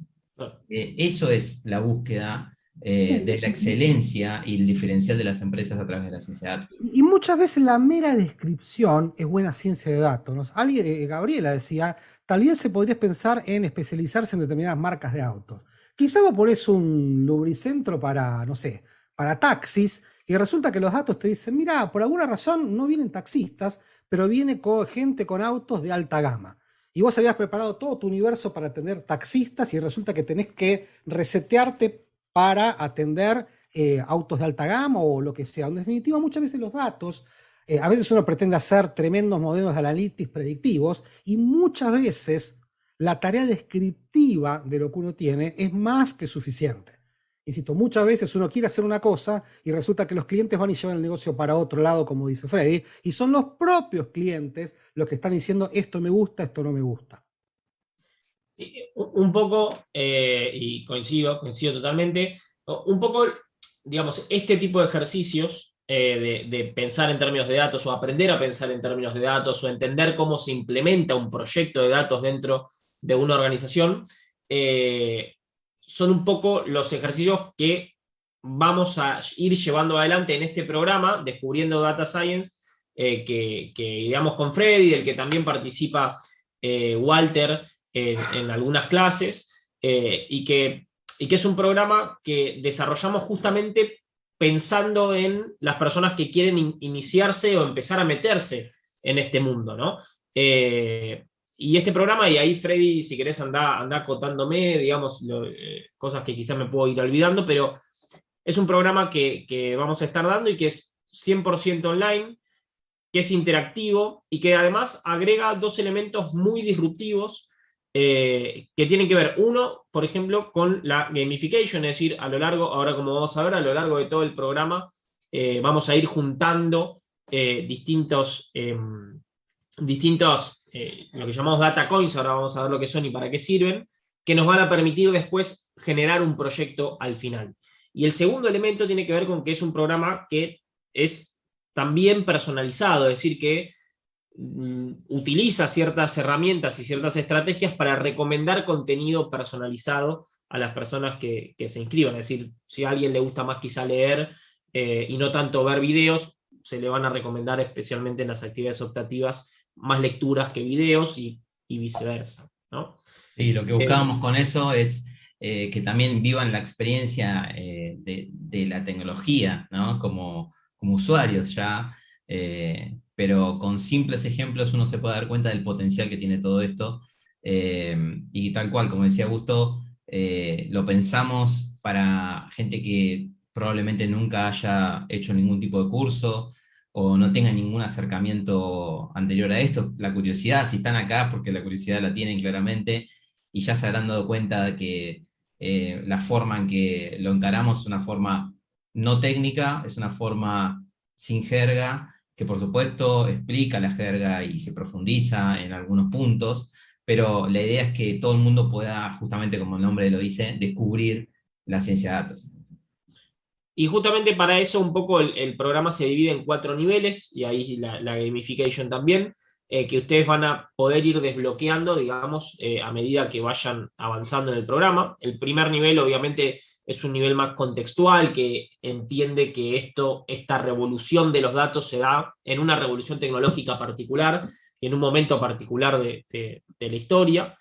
Speaker 2: Eso es la búsqueda de la excelencia y el diferencial de las empresas a través de la ciencia de datos.
Speaker 4: Y muchas veces la mera descripción es buena ciencia de datos, ¿no? Gabriela decía, tal vez se podría pensar en especializarse en determinadas marcas de autos. Quizá vos ponés un lubricentro para, no sé, para taxis, y resulta que los datos te dicen, mira, por alguna razón no vienen taxistas, pero viene gente con autos de alta gama. Y vos habías preparado todo tu universo para tener taxistas y resulta que tenés que resetearte para atender autos de alta gama o lo que sea. En definitiva, muchas veces los datos, a veces uno pretende hacer tremendos modelos de analytics predictivos y muchas veces la tarea descriptiva de lo que uno tiene es más que suficiente. Insisto, muchas veces uno quiere hacer una cosa y resulta que los clientes van y llevan el negocio para otro lado, como dice Freddy, y son los propios clientes los que están diciendo esto me gusta, esto no me gusta.
Speaker 1: Un poco, y coincido totalmente, un poco, digamos, este tipo de ejercicios de pensar en términos de datos o aprender a pensar en términos de datos o entender cómo se implementa un proyecto de datos dentro de una organización, son un poco los ejercicios que vamos a ir llevando adelante en este programa, Descubriendo Data Science, que ideamos con Freddy, del que también participa Walter en algunas clases, y que es un programa que desarrollamos justamente pensando en las personas que quieren iniciarse o empezar a meterse en este mundo, ¿no? Y este programa, y ahí Freddy, si querés, anda acotándome, digamos, cosas que quizás me puedo ir olvidando, pero es un programa que vamos a estar dando y que es 100% online, que es interactivo y que además agrega 2 elementos muy disruptivos que tienen que ver, uno, por ejemplo, con la gamification, es decir, ahora como vamos a ver, a lo largo de todo el programa, vamos a ir juntando distintos, lo que llamamos data coins, ahora vamos a ver lo que son y para qué sirven, que nos van a permitir después generar un proyecto al final. Y el segundo elemento tiene que ver con que es un programa que es también personalizado, es decir, que utiliza ciertas herramientas y ciertas estrategias para recomendar contenido personalizado a las personas que se inscriban. Es decir, si a alguien le gusta más quizá leer y no tanto ver videos, se le van a recomendar especialmente en las actividades optativas más lecturas que videos y viceversa, ¿no?
Speaker 2: Sí, lo que buscábamos con eso es que también vivan la experiencia de la tecnología, ¿no? Como usuarios ya, pero con simples ejemplos uno se puede dar cuenta del potencial que tiene todo esto. Y tal cual, como decía Augusto, lo pensamos para gente que probablemente nunca haya hecho ningún tipo de curso o no tenga ningún acercamiento anterior a esto. La curiosidad, si están acá, porque la curiosidad la tienen claramente y ya se habrán dado cuenta de que la forma en que lo encaramos es una forma no técnica, es una forma sin jerga, que por supuesto explica la jerga y se profundiza en algunos puntos, pero la idea es que todo el mundo pueda, justamente como el nombre lo dice, descubrir la ciencia de datos.
Speaker 1: Y justamente para eso un poco el programa se divide en 4 niveles, y ahí la gamification también, que ustedes van a poder ir desbloqueando, digamos, a medida que vayan avanzando en el programa. El primer nivel, obviamente, es un nivel más contextual, que entiende que esta revolución de los datos se da en una revolución tecnológica particular, y en un momento particular de la historia.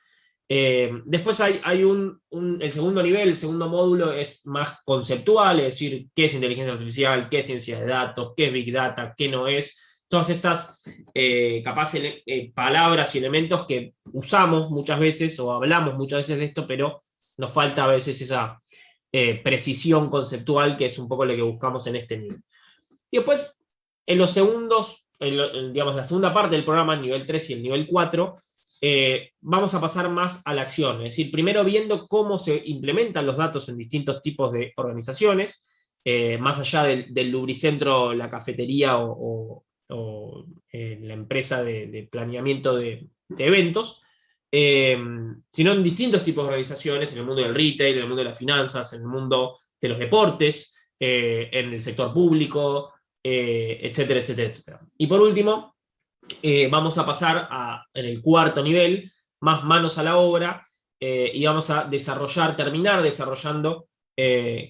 Speaker 1: Después hay el segundo nivel, el segundo módulo es más conceptual, es decir, qué es inteligencia artificial, qué es ciencia de datos, qué es Big Data, qué no es. Todas estas palabras y elementos que usamos muchas veces o hablamos muchas veces de esto, pero nos falta a veces esa precisión conceptual, que es un poco lo que buscamos en este nivel. Y después, en los segundos, digamos, la segunda parte del programa, el nivel 3 y el nivel 4, vamos a pasar más a la acción. Es decir, primero viendo cómo se implementan los datos en distintos tipos de organizaciones, más allá del lubricentro, la cafetería o la empresa de planeamiento de eventos, sino en distintos tipos de organizaciones, en el mundo del retail, en el mundo de las finanzas, en el mundo de los deportes, en el sector público, etcétera, etcétera, etcétera. Y por último, vamos a pasar en el cuarto nivel, más manos a la obra, y vamos a terminar desarrollando,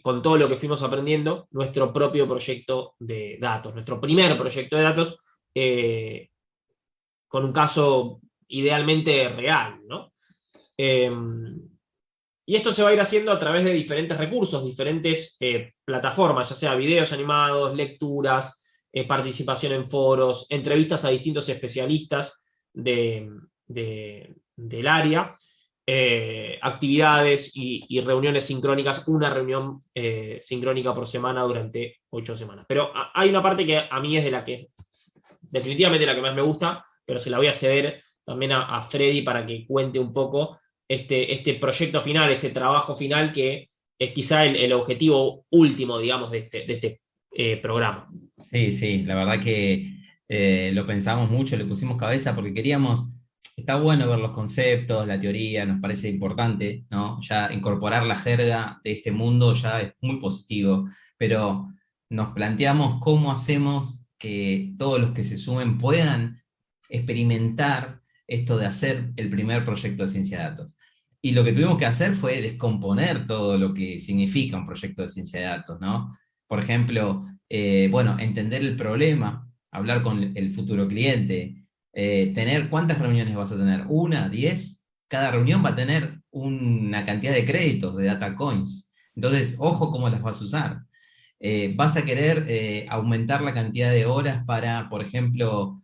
Speaker 1: con todo lo que fuimos aprendiendo, nuestro propio proyecto de datos, nuestro primer proyecto de datos, con un caso idealmente real, ¿no? Y esto se va a ir haciendo a través de diferentes recursos, diferentes plataformas, ya sea videos animados, lecturas, participación en foros, entrevistas a distintos especialistas del área, actividades y reuniones sincrónicas, una reunión sincrónica por semana durante 8 semanas. Pero hay una parte que a mí es de la que, definitivamente la que más me gusta, pero se la voy a ceder también a Freddy para que cuente un poco este proyecto final, este trabajo final, que es quizá el objetivo último, digamos, de este programa.
Speaker 2: Sí, sí, la verdad que lo pensamos mucho, le pusimos cabeza porque queríamos, está bueno ver los conceptos, la teoría, nos parece importante, ¿no? Ya incorporar la jerga de este mundo ya es muy positivo, pero nos planteamos cómo hacemos que todos los que se sumen puedan experimentar esto de hacer el primer proyecto de ciencia de datos. Y lo que tuvimos que hacer fue descomponer todo lo que significa un proyecto de ciencia de datos, ¿no? Por ejemplo, bueno, entender el problema, hablar con el futuro cliente, tener cuántas reuniones vas a tener, 1, 10, cada reunión va a tener una cantidad de créditos, de data coins. Entonces, ojo cómo las vas a usar. Vas a querer aumentar la cantidad de horas para, por ejemplo,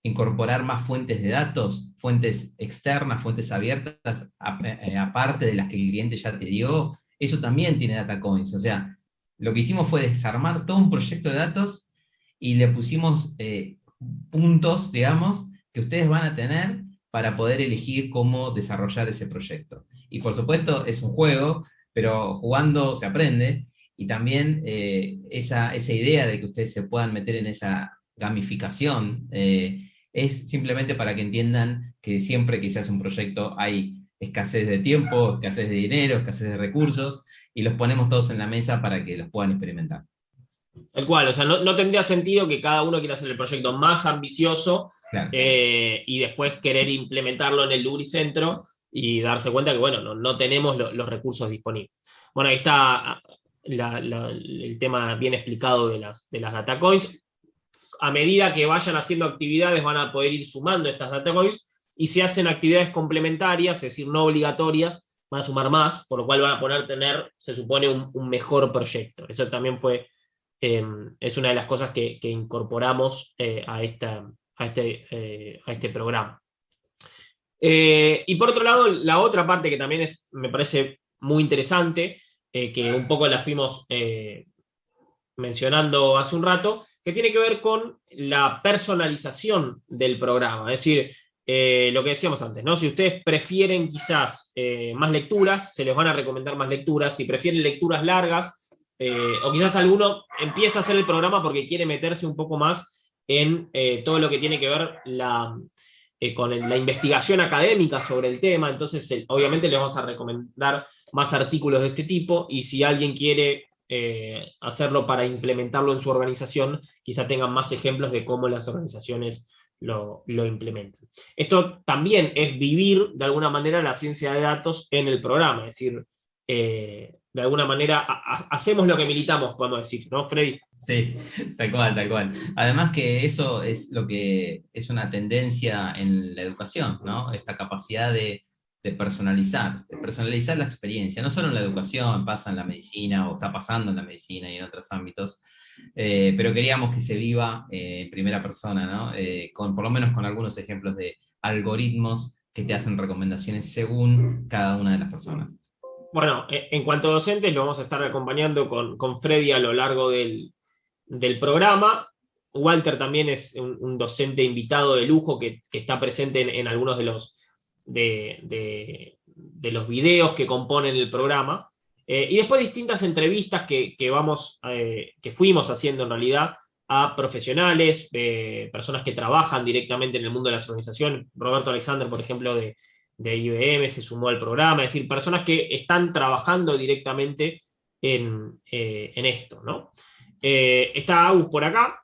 Speaker 2: incorporar más fuentes de datos, fuentes externas, fuentes abiertas, aparte de las que el cliente ya te dio. Eso también tiene data coins. O sea, lo que hicimos fue desarmar todo un proyecto de datos y le pusimos puntos, digamos, que ustedes van a tener para poder elegir cómo desarrollar ese proyecto. Y por supuesto es un juego, pero jugando se aprende, y también esa idea de que ustedes se puedan meter en esa gamificación es simplemente para que entiendan que siempre que se hace un proyecto hay escasez de tiempo, escasez de dinero, escasez de recursos, y los ponemos todos en la mesa para que los puedan experimentar.
Speaker 1: Tal cual, o sea, no tendría sentido que cada uno quiera hacer el proyecto más ambicioso,
Speaker 2: Claro.
Speaker 1: Y después querer implementarlo en el lubricentro y darse cuenta que, bueno, no tenemos los recursos disponibles. Bueno, ahí está el tema bien explicado de las data coins. A medida que vayan haciendo actividades van a poder ir sumando estas data coins y si hacen actividades complementarias, es decir, no obligatorias, van a sumar más, por lo cual van a poder tener, se supone, un mejor proyecto. Eso también es una de las cosas que incorporamos a este programa. Y por otro lado, la otra parte que también me parece muy interesante, que un poco la fuimos mencionando hace un rato, que tiene que ver con la personalización del programa. Es decir, lo que decíamos antes, ¿no? Si ustedes prefieren quizás más lecturas, se les van a recomendar más lecturas. Si prefieren lecturas largas, o quizás alguno empieza a hacer el programa porque quiere meterse un poco más en todo lo que tiene que ver con la investigación académica sobre el tema, entonces obviamente les vamos a recomendar más artículos de este tipo, y si alguien quiere hacerlo para implementarlo en su organización, quizá tengan más ejemplos de cómo las organizaciones lo implementan. Esto también es vivir de alguna manera la ciencia de datos en el programa, es decir, de alguna manera hacemos lo que militamos, podemos decir, ¿no, Freddy?
Speaker 2: Sí, tal cual, tal cual. Además que eso es lo que es una tendencia en la educación, ¿no? Esta capacidad de personalizar la experiencia, no solo en la educación, pasa en la medicina o está pasando en la medicina y en otros ámbitos, pero queríamos que se viva en primera persona, ¿no? Por lo menos con algunos ejemplos de algoritmos que te hacen recomendaciones según cada una de las personas.
Speaker 1: Bueno, en cuanto a docentes, lo vamos a estar acompañando con Freddy a lo largo del programa. Walter también es un docente invitado de lujo que está presente en algunos de los videos que componen el programa. Y después distintas entrevistas que fuimos haciendo en realidad a profesionales, personas que trabajan directamente en el mundo de las organizaciones. Roberto Alexander, por ejemplo, de IBM, se sumó al programa, es decir, personas que están trabajando directamente en esto, ¿no? Está Agus por acá,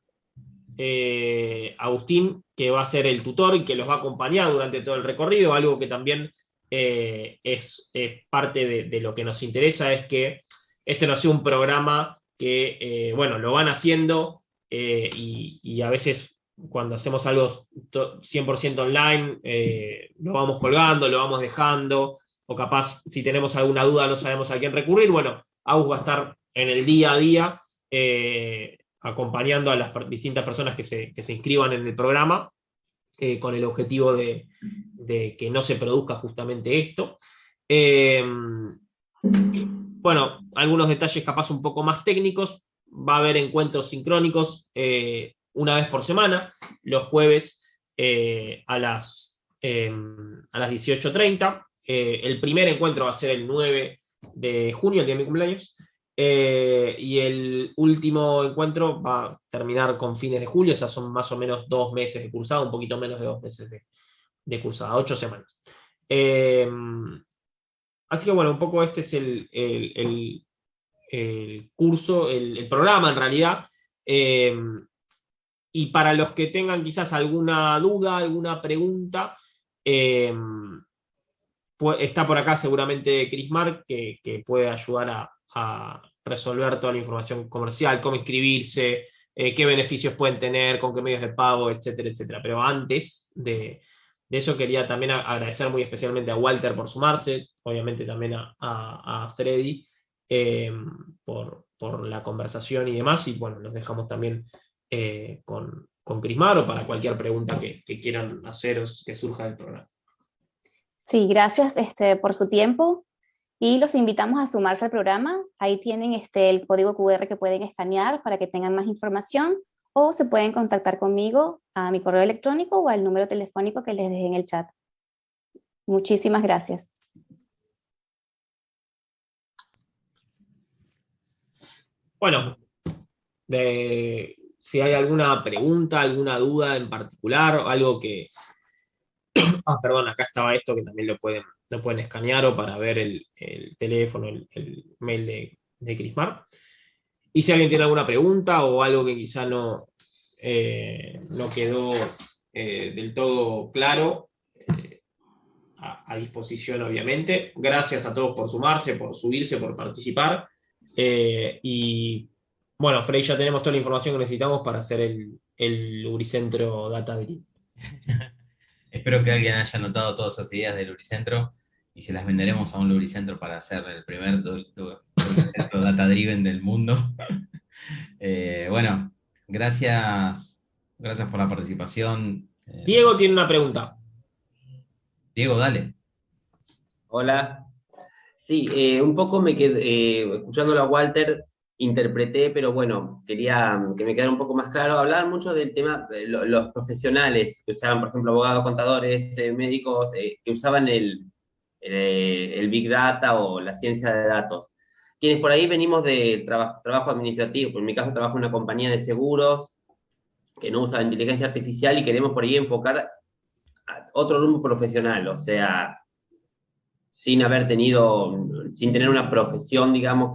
Speaker 1: Agustín, que va a ser el tutor y que los va a acompañar durante todo el recorrido. Algo que también es parte de lo que nos interesa, es que este no sea un programa que, bueno, lo van haciendo y a veces cuando hacemos algo 100% online, lo vamos colgando, lo vamos dejando, o capaz si tenemos alguna duda no sabemos a quién recurrir. Bueno, Agus va a estar en el día a día acompañando a las distintas personas que se inscriban en el programa, con el objetivo de que no se produzca justamente esto. Bueno, algunos detalles capaz un poco más técnicos. Va a haber encuentros sincrónicos una vez por semana, los jueves a las 18:30. El primer encuentro va a ser el 9 de junio, el día de mi cumpleaños. Y el último encuentro va a terminar con fines de julio, o sea, son más o menos 2 meses de cursada, un poquito menos de 2 meses de cursada, 8 semanas. Así que bueno, un poco este es el curso, el programa en realidad. Y para los que tengan quizás alguna duda, alguna pregunta, está por acá seguramente Chris Mark, que puede ayudar a resolver toda la información comercial, cómo inscribirse, qué beneficios pueden tener, con qué medios de pago, etcétera, etcétera. Pero antes de eso quería también agradecer muy especialmente a Walter por sumarse, obviamente también a Freddy por la conversación y demás, y bueno, los dejamos también con Crismar o para cualquier pregunta que quieran hacer o que surja del programa.
Speaker 5: Sí, gracias por su tiempo y los invitamos a sumarse al programa. Ahí tienen el código QR que pueden escanear para que tengan más información, o se pueden contactar conmigo a mi correo electrónico o al número telefónico que les dejé en el chat. Muchísimas gracias.
Speaker 1: Bueno, si hay alguna pregunta, alguna duda en particular, algo que... perdón, acá estaba esto que también lo pueden escanear o para ver el teléfono, el mail de Crismar. Y si alguien tiene alguna pregunta o algo que quizá no quedó del todo claro, a disposición obviamente. Gracias a todos por sumarse, por subirse, por participar. Y bueno, Frey, ya tenemos toda la información que necesitamos para hacer el Lubricentro Data Drill.
Speaker 2: Espero que alguien haya anotado todas esas ideas del Lubricentro y se las venderemos a un Lubricentro para hacer el primer Lubricentro data driven del mundo. Bueno, gracias por la participación.
Speaker 1: Diego tiene una pregunta.
Speaker 2: Diego, dale.
Speaker 6: Hola. Sí, un poco me quedé, escuchándolo a Walter, interpreté, pero bueno, quería que me quedara un poco más claro. Hablaban mucho del tema de los profesionales que usaban, por ejemplo, abogados, contadores, médicos, que usaban el Big Data o la ciencia de datos. Quienes por ahí venimos de trabajo administrativo, por mi caso trabajo en una compañía de seguros que no usa la inteligencia artificial y queremos por ahí enfocar a otro rumbo profesional, o sea, sin tener una profesión, digamos,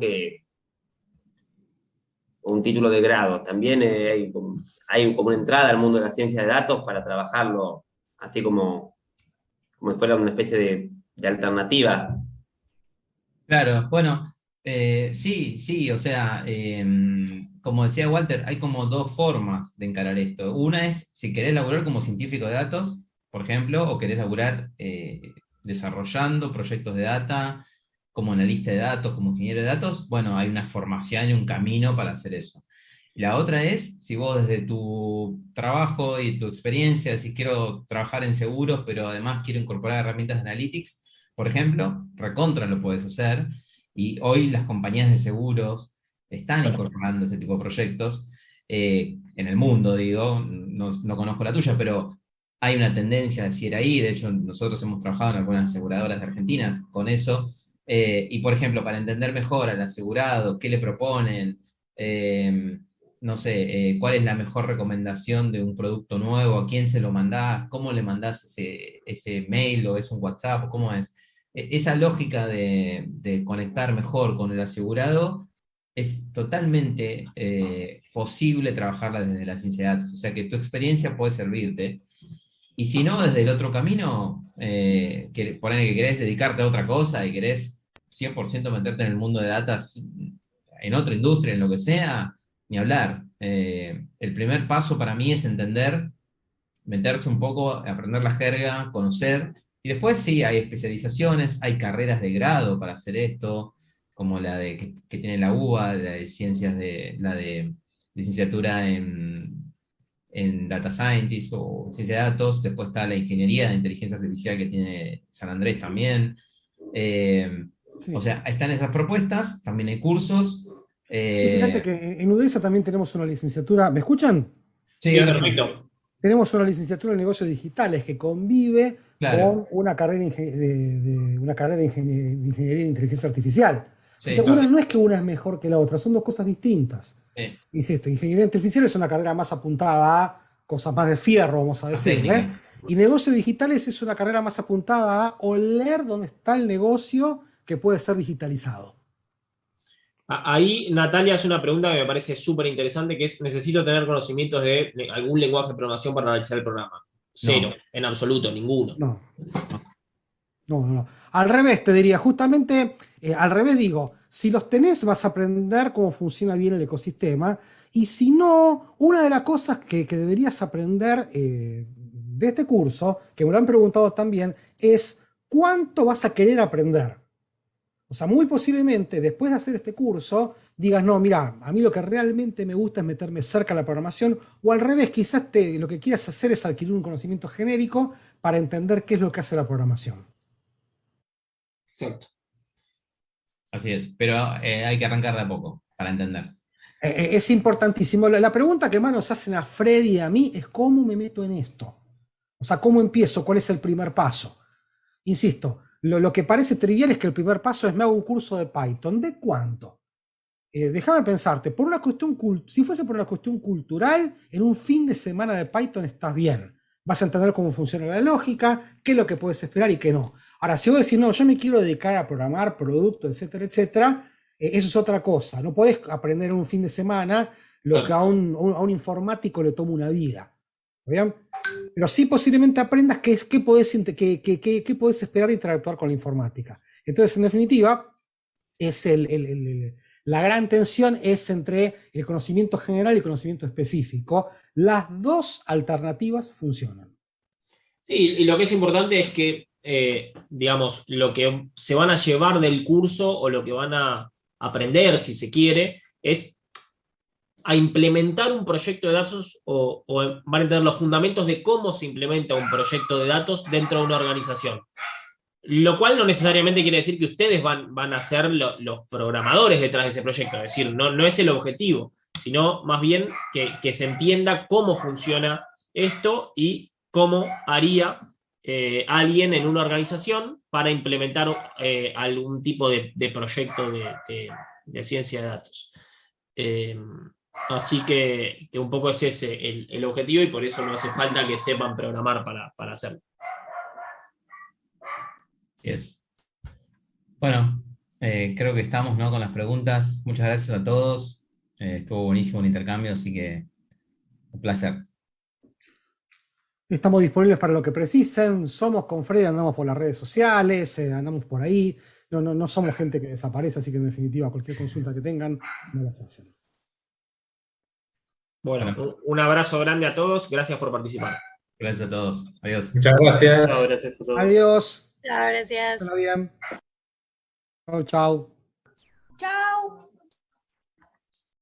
Speaker 6: un título de grado. También hay como una entrada al mundo de la ciencia de datos para trabajarlo así como si fuera una especie de alternativa.
Speaker 2: Claro, bueno, sí, o sea, como decía Walter, hay como dos formas de encarar esto. Una es si querés laburar como científico de datos, por ejemplo, o querés laburar desarrollando proyectos de data, como analista de datos, como ingeniero de datos, bueno, hay una formación y un camino para hacer eso. La otra es, si vos desde tu trabajo y tu experiencia decís quiero trabajar en seguros, pero además quiero incorporar herramientas de analytics, por ejemplo, recontra lo puedes hacer, y hoy las compañías de seguros están incorporando este tipo de proyectos, en el mundo, digo, no conozco la tuya, pero hay una tendencia a decir ahí, de hecho nosotros hemos trabajado en algunas aseguradoras de Argentina con eso, y por ejemplo, para entender mejor al asegurado, qué le proponen, no sé, cuál es la mejor recomendación de un producto nuevo, a quién se lo mandás, cómo le mandás ese mail o es un WhatsApp, o cómo es. Esa lógica de conectar mejor con el asegurado es totalmente posible trabajarla desde la ciencia de datos. O sea que tu experiencia puede servirte. Y si no, desde el otro camino, ponele que querés dedicarte a otra cosa y querés 100% meterte en el mundo de datas, en otra industria, en lo que sea, ni hablar. El primer paso para mí es entender, meterse un poco, aprender la jerga, conocer, y después sí, hay especializaciones, hay carreras de grado para hacer esto, como que tiene la UBA, la de ciencias la de licenciatura en Data Scientist o Ciencia de Datos, después está la ingeniería de inteligencia artificial que tiene San Andrés también.
Speaker 4: Sí.
Speaker 2: O sea, están esas propuestas, también hay cursos.
Speaker 4: Sí, fíjate que en UDESA también tenemos una licenciatura. ¿Me escuchan?
Speaker 2: Sí, ahora sí.
Speaker 1: Perfecto.
Speaker 4: Tenemos una licenciatura en negocios digitales que convive
Speaker 2: Claro.
Speaker 4: con una carrera de ingeniería de inteligencia artificial.
Speaker 2: Sí,
Speaker 4: O sea,
Speaker 2: claro.
Speaker 4: no es que una es mejor que la otra, son dos cosas distintas.
Speaker 2: Sí.
Speaker 4: Insisto, ingeniería artificial es una carrera más apuntada a cosas más de fierro, vamos a decir. Y negocios digitales es una carrera más apuntada a oler dónde está el negocio que puede ser digitalizado.
Speaker 1: Ahí Natalia hace una pregunta que me parece súper interesante, que es, ¿necesito tener conocimientos de algún lenguaje de programación para analizar el programa? Cero, en absoluto, ninguno.
Speaker 4: No. Al revés, te diría, justamente, al revés digo, si los tenés vas a aprender cómo funciona bien el ecosistema, y si no, una de las cosas que deberías aprender de este curso, que me lo han preguntado también, es ¿cuánto vas a querer aprender? O sea, muy posiblemente después de hacer este curso digas, no, mira, a mí lo que realmente me gusta es meterme cerca de la programación, o al revés, quizás lo que quieras hacer es adquirir un conocimiento genérico para entender qué es lo que hace la programación.
Speaker 1: Exacto.
Speaker 2: Así es, pero hay que arrancar de a poco para entender.
Speaker 4: Es importantísimo. La pregunta que más nos hacen a Freddy y a mí es ¿cómo me meto en esto? O sea, ¿cómo empiezo? ¿Cuál es el primer paso? Insisto, lo que parece trivial es que el primer paso es me hago un curso de Python. ¿De cuánto? Déjame pensarte, si fuese por una cuestión cultural, en un fin de semana de Python estás bien. Vas a entender cómo funciona la lógica, qué es lo que puedes esperar y qué no. Ahora, si vos decís, no, yo me quiero dedicar a programar productos, etcétera, etcétera, eso es otra cosa. No podés aprender en un fin de semana lo que a un informático le toma una vida. ¿Bien? Pero sí posiblemente aprendas qué podés esperar de interactuar con la informática. Entonces, en definitiva, es la gran tensión es entre el conocimiento general y el conocimiento específico. Las dos alternativas funcionan.
Speaker 1: Sí, y lo que es importante es que, digamos, lo que se van a llevar del curso o lo que van a aprender, si se quiere, es a implementar un proyecto de datos o van a entender los fundamentos de cómo se implementa un proyecto de datos dentro de una organización. Lo cual no necesariamente quiere decir que ustedes van a ser los programadores detrás de ese proyecto, es decir, no es el objetivo, sino más bien que se entienda cómo funciona esto y cómo haría alguien en una organización para implementar algún tipo de proyecto de ciencia de datos. Así que un poco es ese el objetivo y por eso no hace falta que sepan programar para hacerlo.
Speaker 2: Yes. Bueno, creo que estamos, ¿no?, con las preguntas. Muchas gracias a todos. Estuvo buenísimo el intercambio, así que un placer.
Speaker 4: Estamos disponibles para lo que precisen. Somos con Freddy, andamos por las redes sociales, andamos por ahí. No somos gente que desaparece, así que en definitiva cualquier consulta que tengan, no las hacen.
Speaker 1: Bueno, un abrazo grande a todos. Gracias por participar.
Speaker 2: Gracias a todos. Adiós.
Speaker 7: Muchas gracias.
Speaker 3: Chao, gracias a todos.
Speaker 4: Adiós.
Speaker 8: Chao, gracias.
Speaker 4: Está bien. Chau, chau.
Speaker 8: Chao.